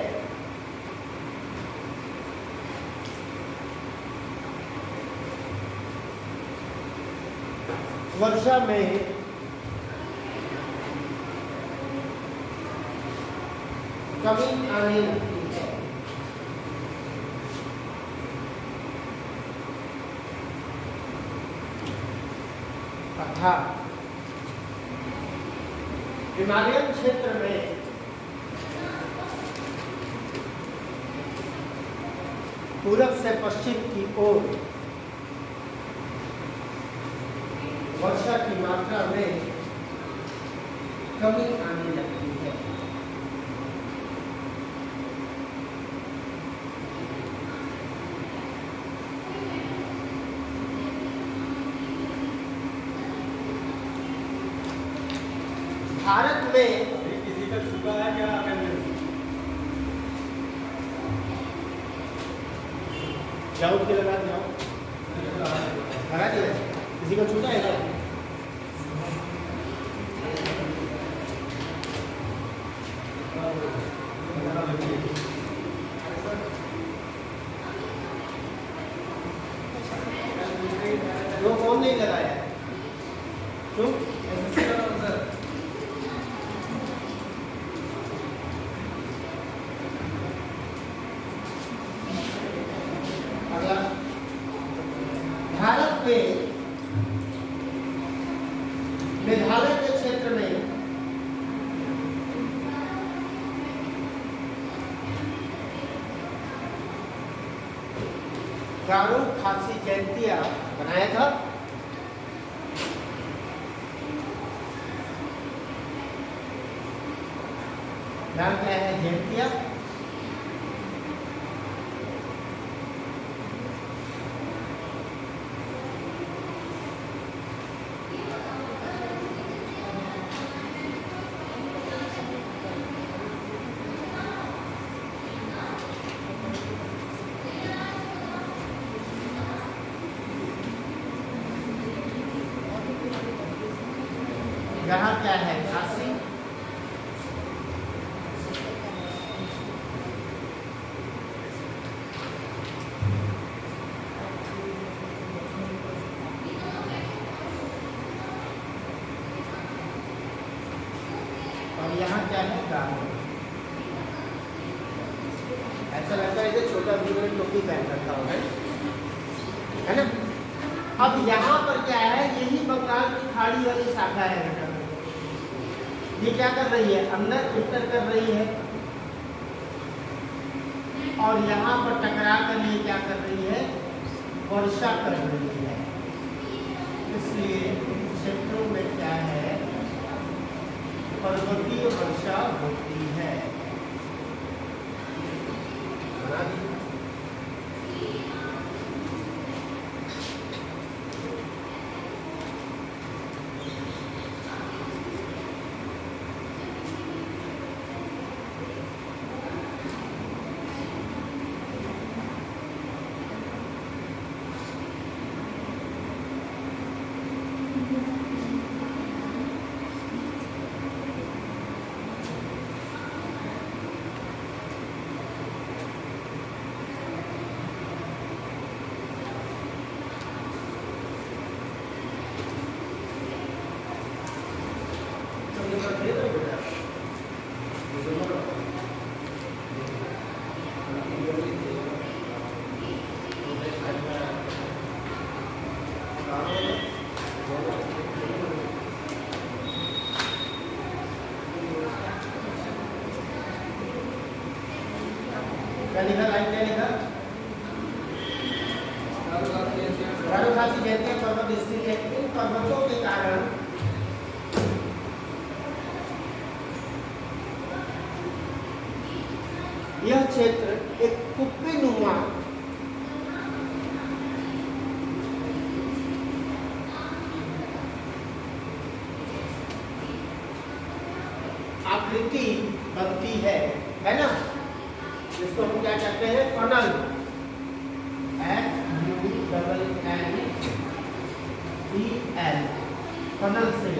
Speaker 1: वर्षा में कमी आने लगती है। अर्थात हिमालयन क्षेत्र में पूरब से पश्चिम की ओर वर्षा की मात्रा में कमी आने लगती है। भारत में
Speaker 2: ये किसी का छूटा है क्या अटेंडेंस?
Speaker 1: जाओ के लगा जाओ लगा दिया किसी का छूटा है क्या? वो फोन नहीं लगाया क्यों? अगला भारत में मेघालय के क्षेत्र में गारो खासी जयंतिया बनाया था। नाम क्या है? जयंतिया। यहाँ क्या है? खासी। और यहाँ क्या है? गारो। ऐसा लगता है जैसे छोटा भीम ने टोपी पहन रखा हो, है ना? अब यहाँ पर क्या है? यही बंगाल की खाड़ी वाली शाखा है बेटा। ये क्या कर रही है? अंदर इंटर कर रही है और यहाँ पर टकरा कर ये क्या कर रही है? वर्षा कर रही है। इसलिए इन क्षेत्रों में क्या है? पर्वतीय वर्षा होती है। बना दी। क्या लिखा? लाइन क्या लिखा? गारो खासी जयंतिया पर्वत स्थित है। इन पर्वतों के कारण यह क्षेत्र एक कुप्पीनुमा आकृति बनती है ना? जिसको हम क्या कहते हैं? फनल। FUNNEL फनल से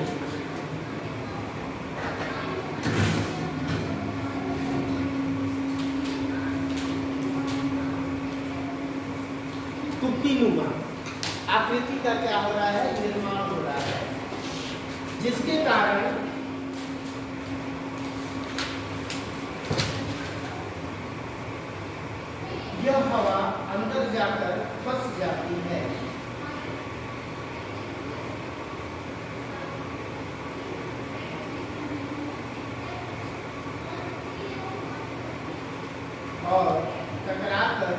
Speaker 1: कुप्पीनुमा आकृति का क्या हो रहा है? निर्माण हो रहा है, जिसके कारण यह हवा अंदर जाकर फंस जाती है और टकराकर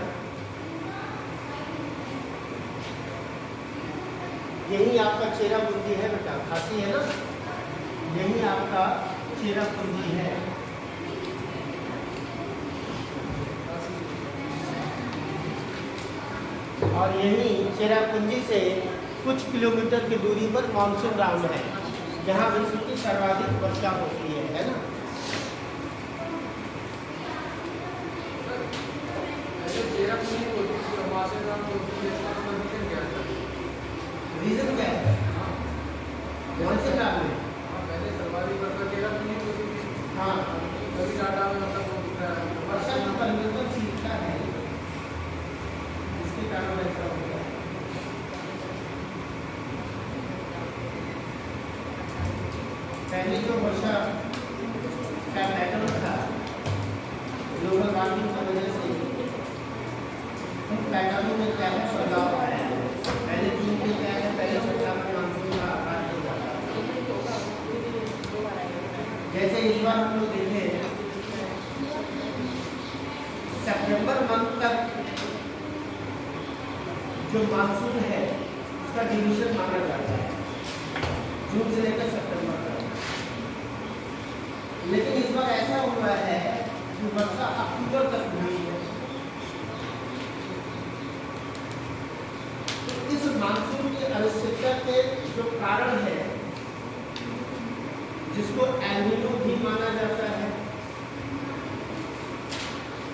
Speaker 1: यही आपका चेरापूंजी है बेटा। खासी है ना? यही आपका चेरापूंजी है। और यही चेरापूंजी से कुछ किलोमीटर की दूरी पर मानसून ग्राउंड है। जहाँ विश्व की सर्वाधिक वर्षा होती है ना।
Speaker 3: ऐसे चेरापूंजी होती थी और माथेरान होती थी, इसका रीजन क्या था?
Speaker 1: रीजन क्या है? कौन से काम में?
Speaker 3: हाँ, पहले सर्वाधिक वर्षा चेरापूंजी होती थी।
Speaker 1: हाँ,
Speaker 3: कभी डाटा में मतलब वो दिख रहा है
Speaker 1: वर्षा की परिवर्तनशीलता है, इसके कारण ऐसा होता है। पहले जो वर्षा का पैटर्न था ग्लोबल वार्मिंग की वजह से, उन पैटर्नों में क्या है बदलाव आया है। पहले जून में क्या है, पहले सप्ताह में मानसून का आगाज हो जाता है। जैसे इस बार हम लोग देखें सितंबर मंथ तक जो मानसून है उसका ड्यूरेशन माना जाता है, जून से लेकर सितंबर तक। लेकिन इस बार ऐसा हुआ है कि वर्षा अक्टूबर तक हुई है। तो इस मानसून की अनिश्चितता के जो कारण है, जिसको एल नीनो भी माना जाता है,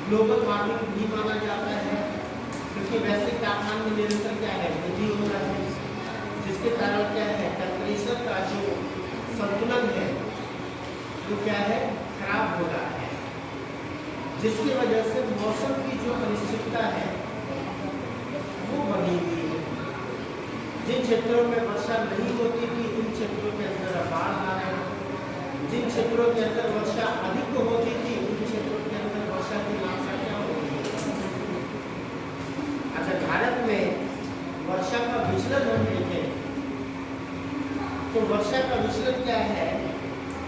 Speaker 1: ग्लोबल वार्मिंग भी माना जाता है, क्योंकि वैश्विक तापमान में निरंतर क्या है वृद्धि हो रहा है, जिसके कारण क्या है टेम्परेचर का जो संतुलन है वो क्या है खराब हो रहा है, जिसकी वजह से मौसम की जो अनिश्चितता है वो बढ़ी हुई है। जिन क्षेत्रों में वर्षा नहीं होती थी उन क्षेत्रों के अंदर बाढ़ आ रहा है, जिन क्षेत्रों के अंदर वर्षा अधिक होती थी उन क्षेत्रों के अंदर वर्षा की मात्रा क्या हो रही है। अच्छा, भारत में वर्षा का विचलन हम देखें तो वर्षा का विचलन क्या है,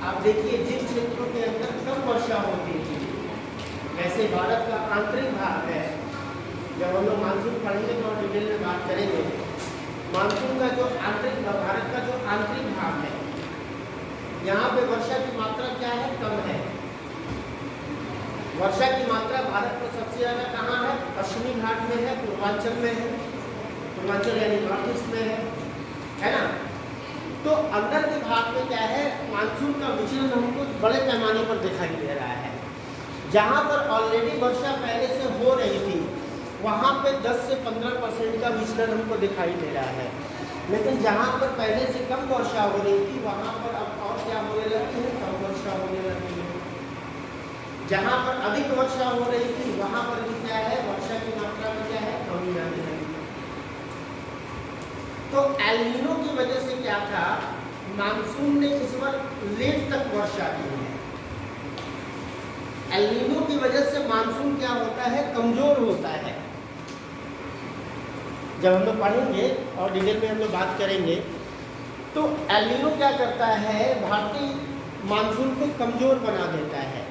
Speaker 1: आप देखिए जिन क्षेत्रों के अंदर कम वर्षा होती थी, वैसे भारत का आंतरिक भाग है, जब हम लोग मानसून पढ़ेंगे तो डिटेल में बात करेंगे। मानसून का जो आंतरिक भारत का जो आंतरिक भाग है, यहाँ पे वर्षा की मात्रा क्या है कम है। वर्षा की मात्रा भारत में सबसे ज़्यादा कहाँ है, पश्चिमी घाट में है, पूर्वांचल में है, पूर्वांचल यानी नॉर्थ ईस्ट में है ना। तो अंदर के भाग में क्या है मानसून का विचलन हमको बड़े पैमाने पर दिखाई दे रहा है। जहाँ पर ऑलरेडी वर्षा पहले से हो रही थी वहाँ पे 10 से 15% का विचलन हमको दिखाई दे रहा है, लेकिन जहाँ पर पहले से कम वर्षा हो रही थी वहाँ पर अब और क्या होने लगी है, कम वर्षा होने लगी है। जहाँ पर अधिक वर्षा हो रही थी वहाँ पर भी क्या है वर्षा की मात्रा में क्या है कमी आने लगी। तो एल नीनो की वजह से क्या था, मानसून ने इस बार लेट तक वर्षा की है। एल नीनो की वजह से मानसून क्या होता है कमजोर होता है। जब हम लोग पढ़ेंगे और डिटेल में हम लोग बात करेंगे तो एल नीनो क्या करता है भारतीय मानसून को कमजोर बना देता है,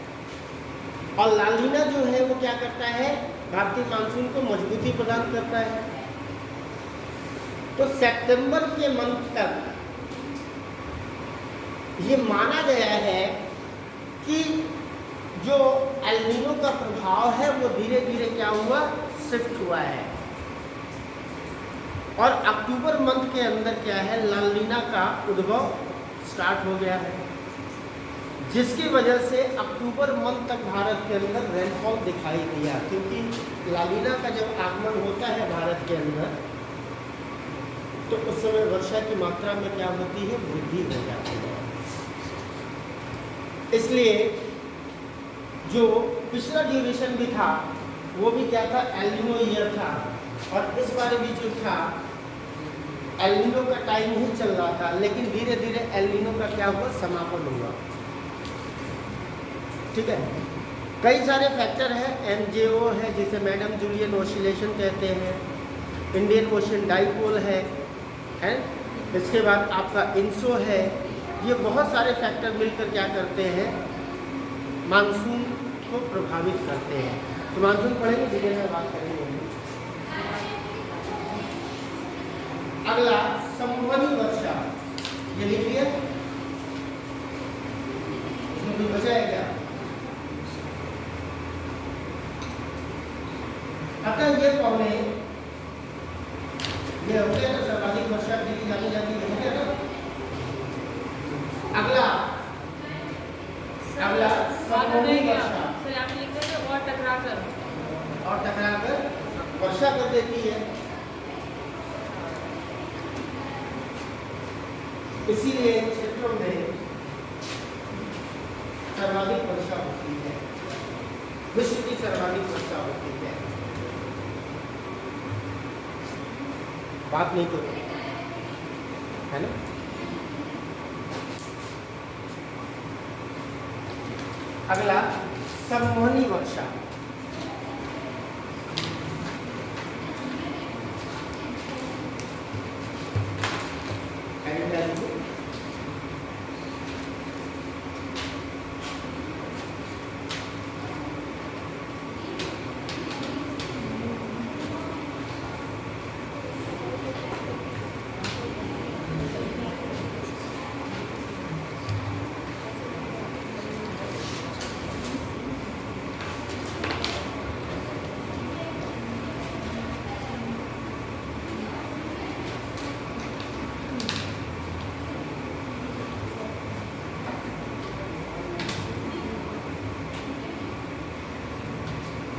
Speaker 1: और ला नीना जो है वो क्या करता है भारतीय मानसून को मजबूती प्रदान करता है। तो सितंबर के मंथ तक ये माना गया है कि जो एल नीनो का प्रभाव है वो धीरे धीरे क्या हुआ शिफ्ट हुआ है, और अक्टूबर मंथ के अंदर क्या है ला नीना का उद्भव स्टार्ट हो गया है, जिसकी वजह से अक्टूबर मंथ तक भारत के अंदर रेनफॉल दिखाई दिया। क्योंकि ला नीना का जब आगमन होता है भारत के अंदर तो उस समय वर्षा की मात्रा में क्या होती है वृद्धि हो जाती है। इसलिए जो पिछला ड्यूरेशन भी था वो भी क्या था एल नीनो ईयर था, और इस बार भी जो था एल नीनो का टाइम ही चल रहा था, लेकिन धीरे धीरे एल नीनो का क्या हुआ समापन हुआ। ठीक है, कई सारे फैक्टर है, MJO है जिसे मैडम जूलियन ऑसिलेशन कहते हैं, इंडियन ओशन डाइपोल है, इसके बाद आपका इंसो है। ये बहुत सारे फैक्टर मिलकर क्या करते हैं मानसून को प्रभावित करते हैं। तो मानसून पढ़ेंगे डिटेल में बात करेंगे। अगला संवहनी वर्षा, ये लिखिए, इसमें कोई बचा है क्या? अतः ये पौने ये होते हैं ना सर्वाधिक वर्षा के लिए जानी जाती है क्या ना?
Speaker 4: यहाँ पे लिखा है और टकरा कर।
Speaker 1: और टकरा कर वर्षा कर देती है। इसीलिए इन क्षेत्रों में सर्वाधिक वर्षा होती है, विश्व की सर्वाधिक वर्षा होती है। बात नहीं तो है ना। अगला सम्मोहनी वर्षा।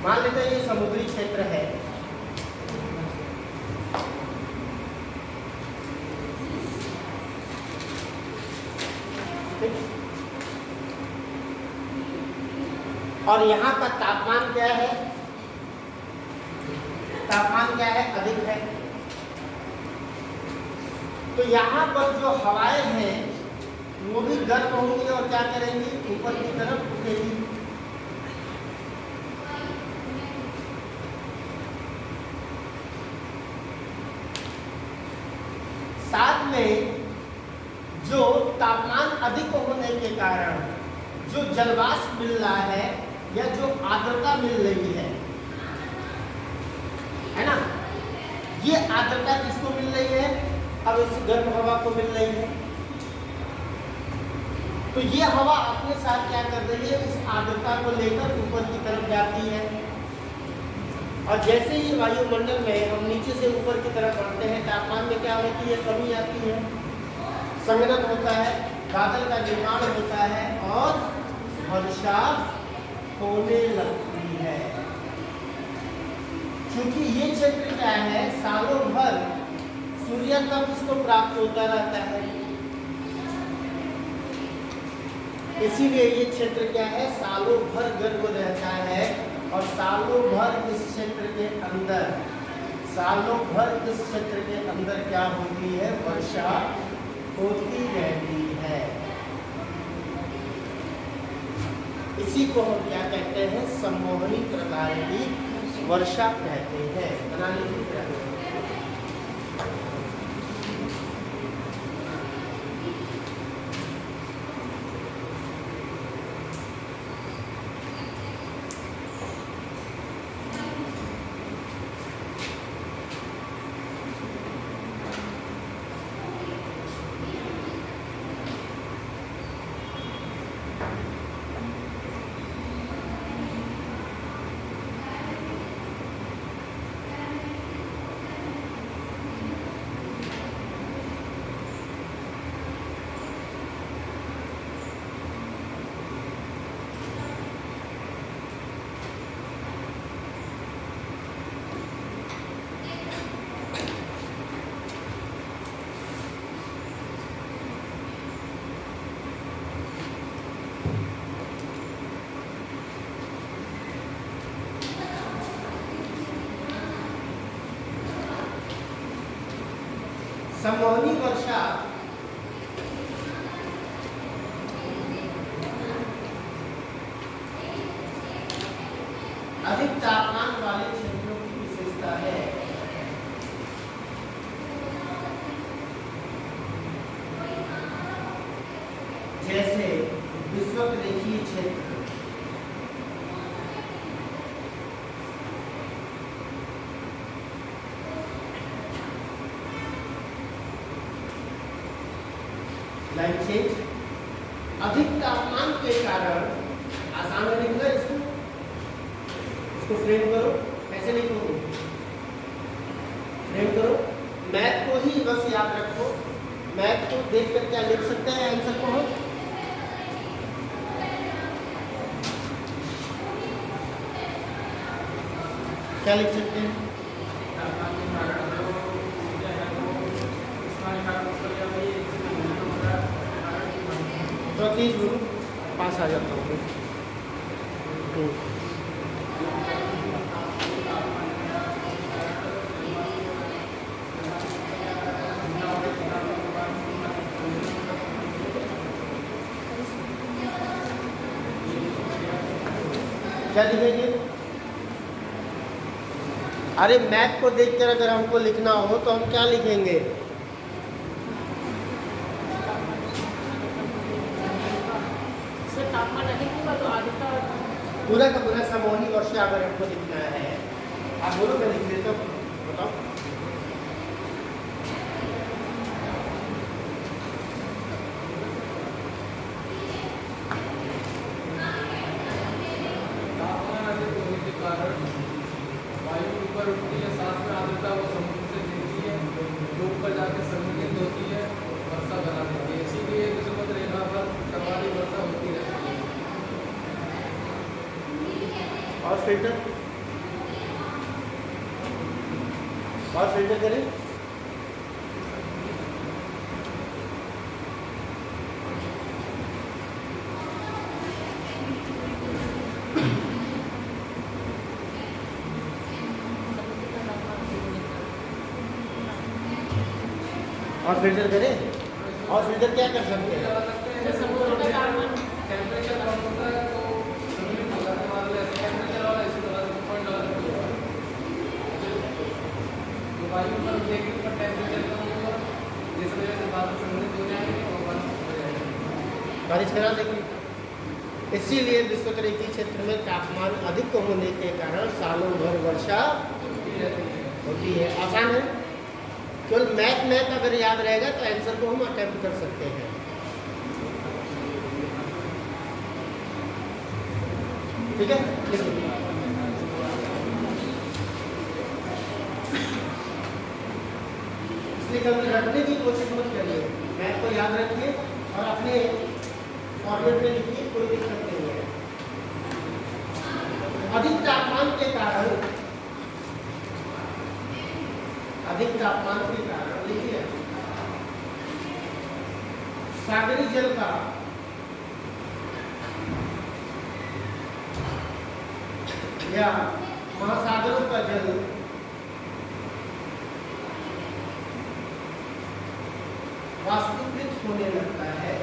Speaker 1: मान लेते हैं ये समुद्री क्षेत्र है, और यहाँ का तापमान क्या है? तापमान क्या है? अधिक है। तो यहाँ पर जो हवाएं हैं वो भी गर्म होंगी और क्या करेंगी? ऊपर की तरफ उठेगी। साथ में जो तापमान अधिक होने के कारण जो जलवाष्प मिल रहा है या जो आर्द्रता मिल रही है ना, ये आर्द्रता किसको मिल रही है? अब इस गर्म हवा को मिल रही है। तो ये हवा अपने साथ क्या कर रही है? इस आर्द्रता को लेकर ऊपर की तरफ जाती है, और जैसे ही वायुमंडल में हम नीचे से ऊपर की तरफ बढ़ते हैं, तापमान में क्या होती है? कमी आती है, संघनन होता है, बादल का निर्माण होता है और वर्षा होने लगती है। क्योंकि ये क्षेत्र क्या है? सालों भर सूर्य तक इसको प्राप्त होता रहता है, इसीलिए ये क्षेत्र क्या है? सालों भर गर्म रहता है। और सालों भर इस क्षेत्र के अंदर, सालों भर इस क्षेत्र के अंदर क्या होती है? वर्षा होती रहती है। इसी को हम क्या कहते हैं? सम्मोहनी प्रकार की वर्षा कहते हैं। बना लीजिए। सम्मोहनी वर्षा अधिक तापमान वाले क्षेत्रों की विशेषता है। जैसे विषुवत-रेखीय क्षेत्र, लाइट चेंज, अधिक तापमान के कारण, आसान है लिखना इसको फ्रेम करो। कैसे लिखोगे? फ्रेम करो। मैथ को ही बस याद रखो, मैथ को देख कर क्या लिख सकते हैं आंसर को हम? क्या लिख सकते हैं?
Speaker 3: तापमान के कारण जो ऊर्जा है वो उष्मा के कारण उत्पन्न हो जाती है, इससे ऊर्जा के कारण
Speaker 1: तो 30 गुरु पास आ जाता हूँ। क्या लिखेंगे? अरे मैथ को देखकर अगर हमको लिखना हो तो हम क्या लिखेंगे?
Speaker 4: सर तापमान अधिक होगा तो आर्द्रता
Speaker 1: पूरा का पूरा समूही वर्षा अगर हमको लिखना है, आप बोलो मैं लिख देता हूँ, बताओ।
Speaker 3: तापमान अधिक होने के कारण वायु ऊपर उठती है, साथ में आर्द्रता वो समुद्र से गिरती है, जो ऊपर जाके संग्रहित होती है, वर्षा बना देती है। इसीलिए विषुवत रेखा पर क्रमवारी वर्षा होती रहती है।
Speaker 1: और फिल्टर करें। और फिल्टर करें। और फिल्टर क्या कर सकते हैं?
Speaker 3: लगा सकते हैं,
Speaker 4: सर समुद्र का तापमान
Speaker 3: टेम्परेचर कम होता है तो सम्मिलित हो जाने वाला ऐसे टेम्परेचर वाला इसी लगा सकते पॉइंट लगा सकते हो। तो वायु पर उठेगी पर टेम्परेचर कम होगा, जिस वजह से बादल सम्मिलित हो जाएंगे और बारिश हो जाएगी।
Speaker 1: बारिश करा देंगे। इसीलिए विश्वतरेखीय क्षेत्र में तापमान अधिक होने के कारण सालों भर वर्षा
Speaker 3: होती रहती है।
Speaker 1: होती है। आसान है, केवल मैथ अगर याद रहेगा तो आंसर को हम अटेम्प्ट कर सकते हैं। ठीक है, लिखिए। इसलिए कभी रटने की कोशिश मत करिए, मैथ को याद रखिए और अपने फॉर्मेट में लिखिए, कोई दिक्कत नहीं है। अधिक तापमान के कारण लिखिए सागरी जल का या महासागरों का जल वाष्पीकृत होने लगता है।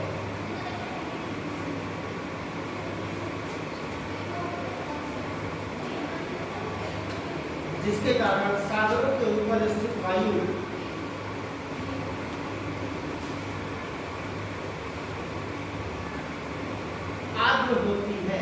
Speaker 1: जिसके कारण सागरों के ऊपर स्थित वायु आर्द्र होती है।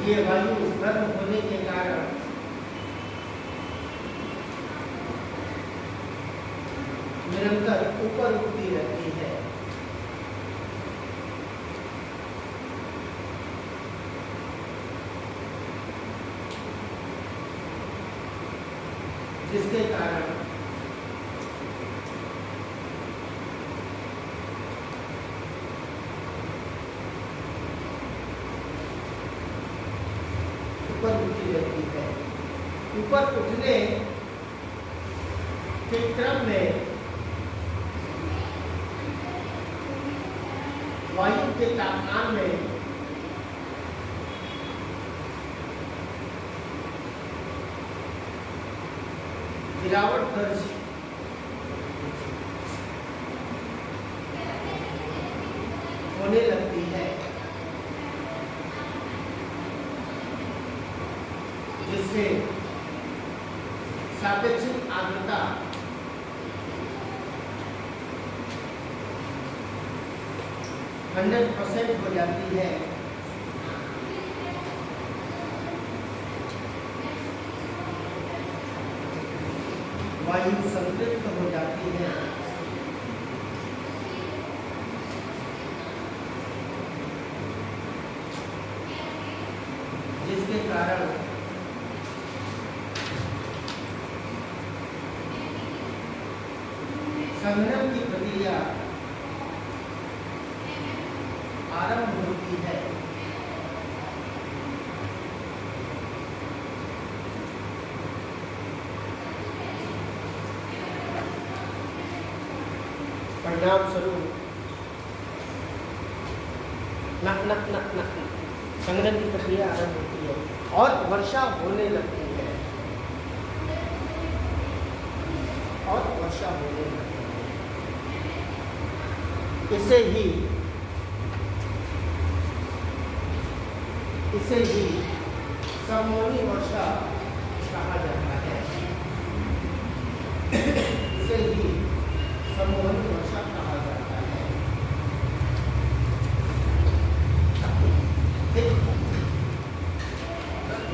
Speaker 1: ये वायु गर्म होने के कारण निरंतर ऊपर उठती रहती है। जिसके कारण ऊपर उठती रहती है। ऊपर उठने के क्रम में वायु के तापमान में गिरावट दर्ज होने लगती है, जिससे सापेक्षिक आर्द्रता 100% हो जाती है। वायु संतृप्त हो जाती है। जिसके कारण संघनन की प्रक्रिया आरंभ होती है परिणाम स्वरूप संघनन की प्रक्रिया आरंभ होती है और वर्षा होने लगती है और वर्षा होने लगती है। इसे ही सममोहनी वर्षा कहा जाता है। इसे ही सममोहनी वर्षा कहा जाता है। ठीक।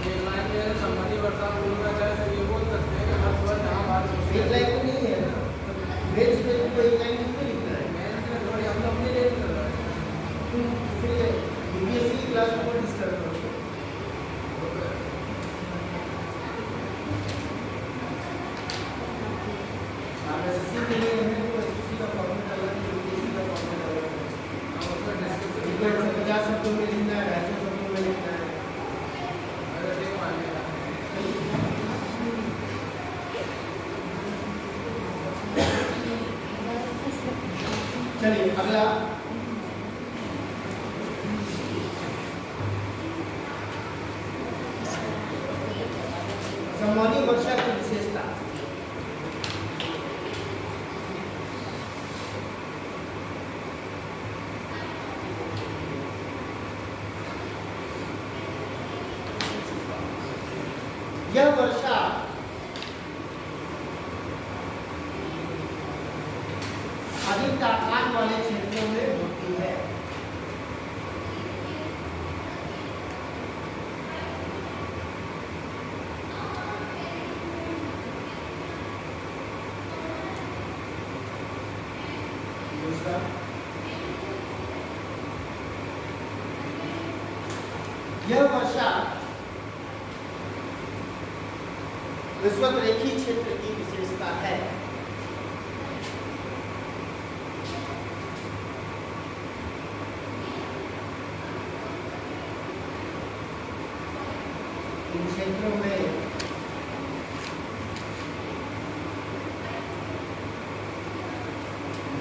Speaker 3: ये लाइन में संबंधी वर्षा बोलना चाहे तो ये बोल सकते हैं कि हर सुबह जहाँ बारिश होती
Speaker 1: एक
Speaker 3: है
Speaker 1: लाइन तो नहीं है ना, बेंच पे तो एक लाइन नहीं लिखना है।
Speaker 3: मैंने से थोड़ी हम तो अपने लिए कर रहे हैं
Speaker 1: फिर यूपीएससी की क्लास को डिस्टर्ब करो। आप एसएससी के लिए हैं तो एसएससी का फॉर्मेट अलग है, यूपीएससी का फॉर्मेट अलग है।
Speaker 3: हम उसमें डिस्कस
Speaker 1: 50 शब्दों में लिखना है, 250 शब्दों में लिखना है।
Speaker 3: अगर ठीक मानेगा
Speaker 1: चलिए अगला सममोहनी वर्षा की विशेषता। यह वर्षा अधिक तापमान वाले क्षेत्रों में होती है। दूसरा, यह वर्षा विषुवत-रेखीय क्षेत्र की विशेषता है। इन क्षेत्रों में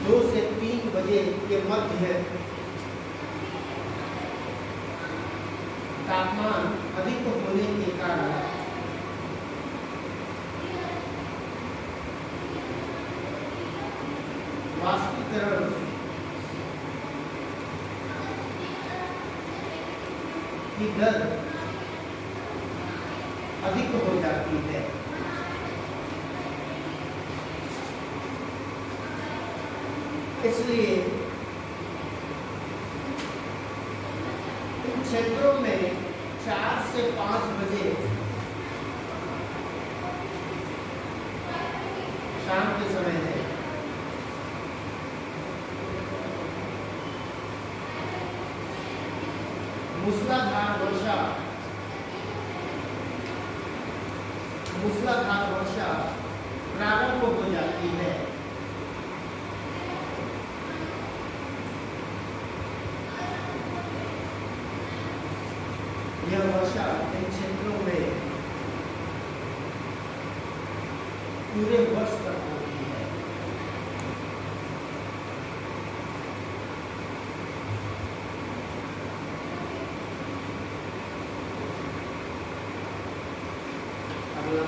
Speaker 1: 2 से 3 बजे के मध्य तापमान अधिक होने के कारण वाष्पीकरण की दर अधिक हो जाती है। इसलिए इन क्षेत्रों में 4 से 5 बजे शाम के समय है, मूसलाधार वर्षा प्रारंभ हो जाती है। यह वर्षा इन क्षेत्रों में पूरे वर्ष तक होती है। अगला,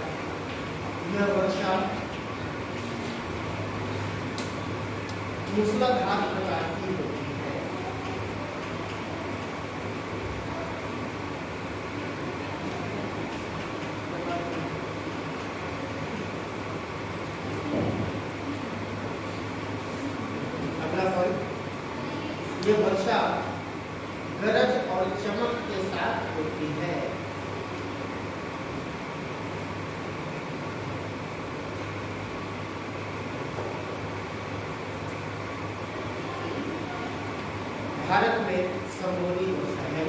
Speaker 1: यह वर्षा मूसलाधार प्रकार की होती है। अगला फल, ये वर्षा गरज और चमक के साथ होती है। भारत में सममोहनी वर्षा है।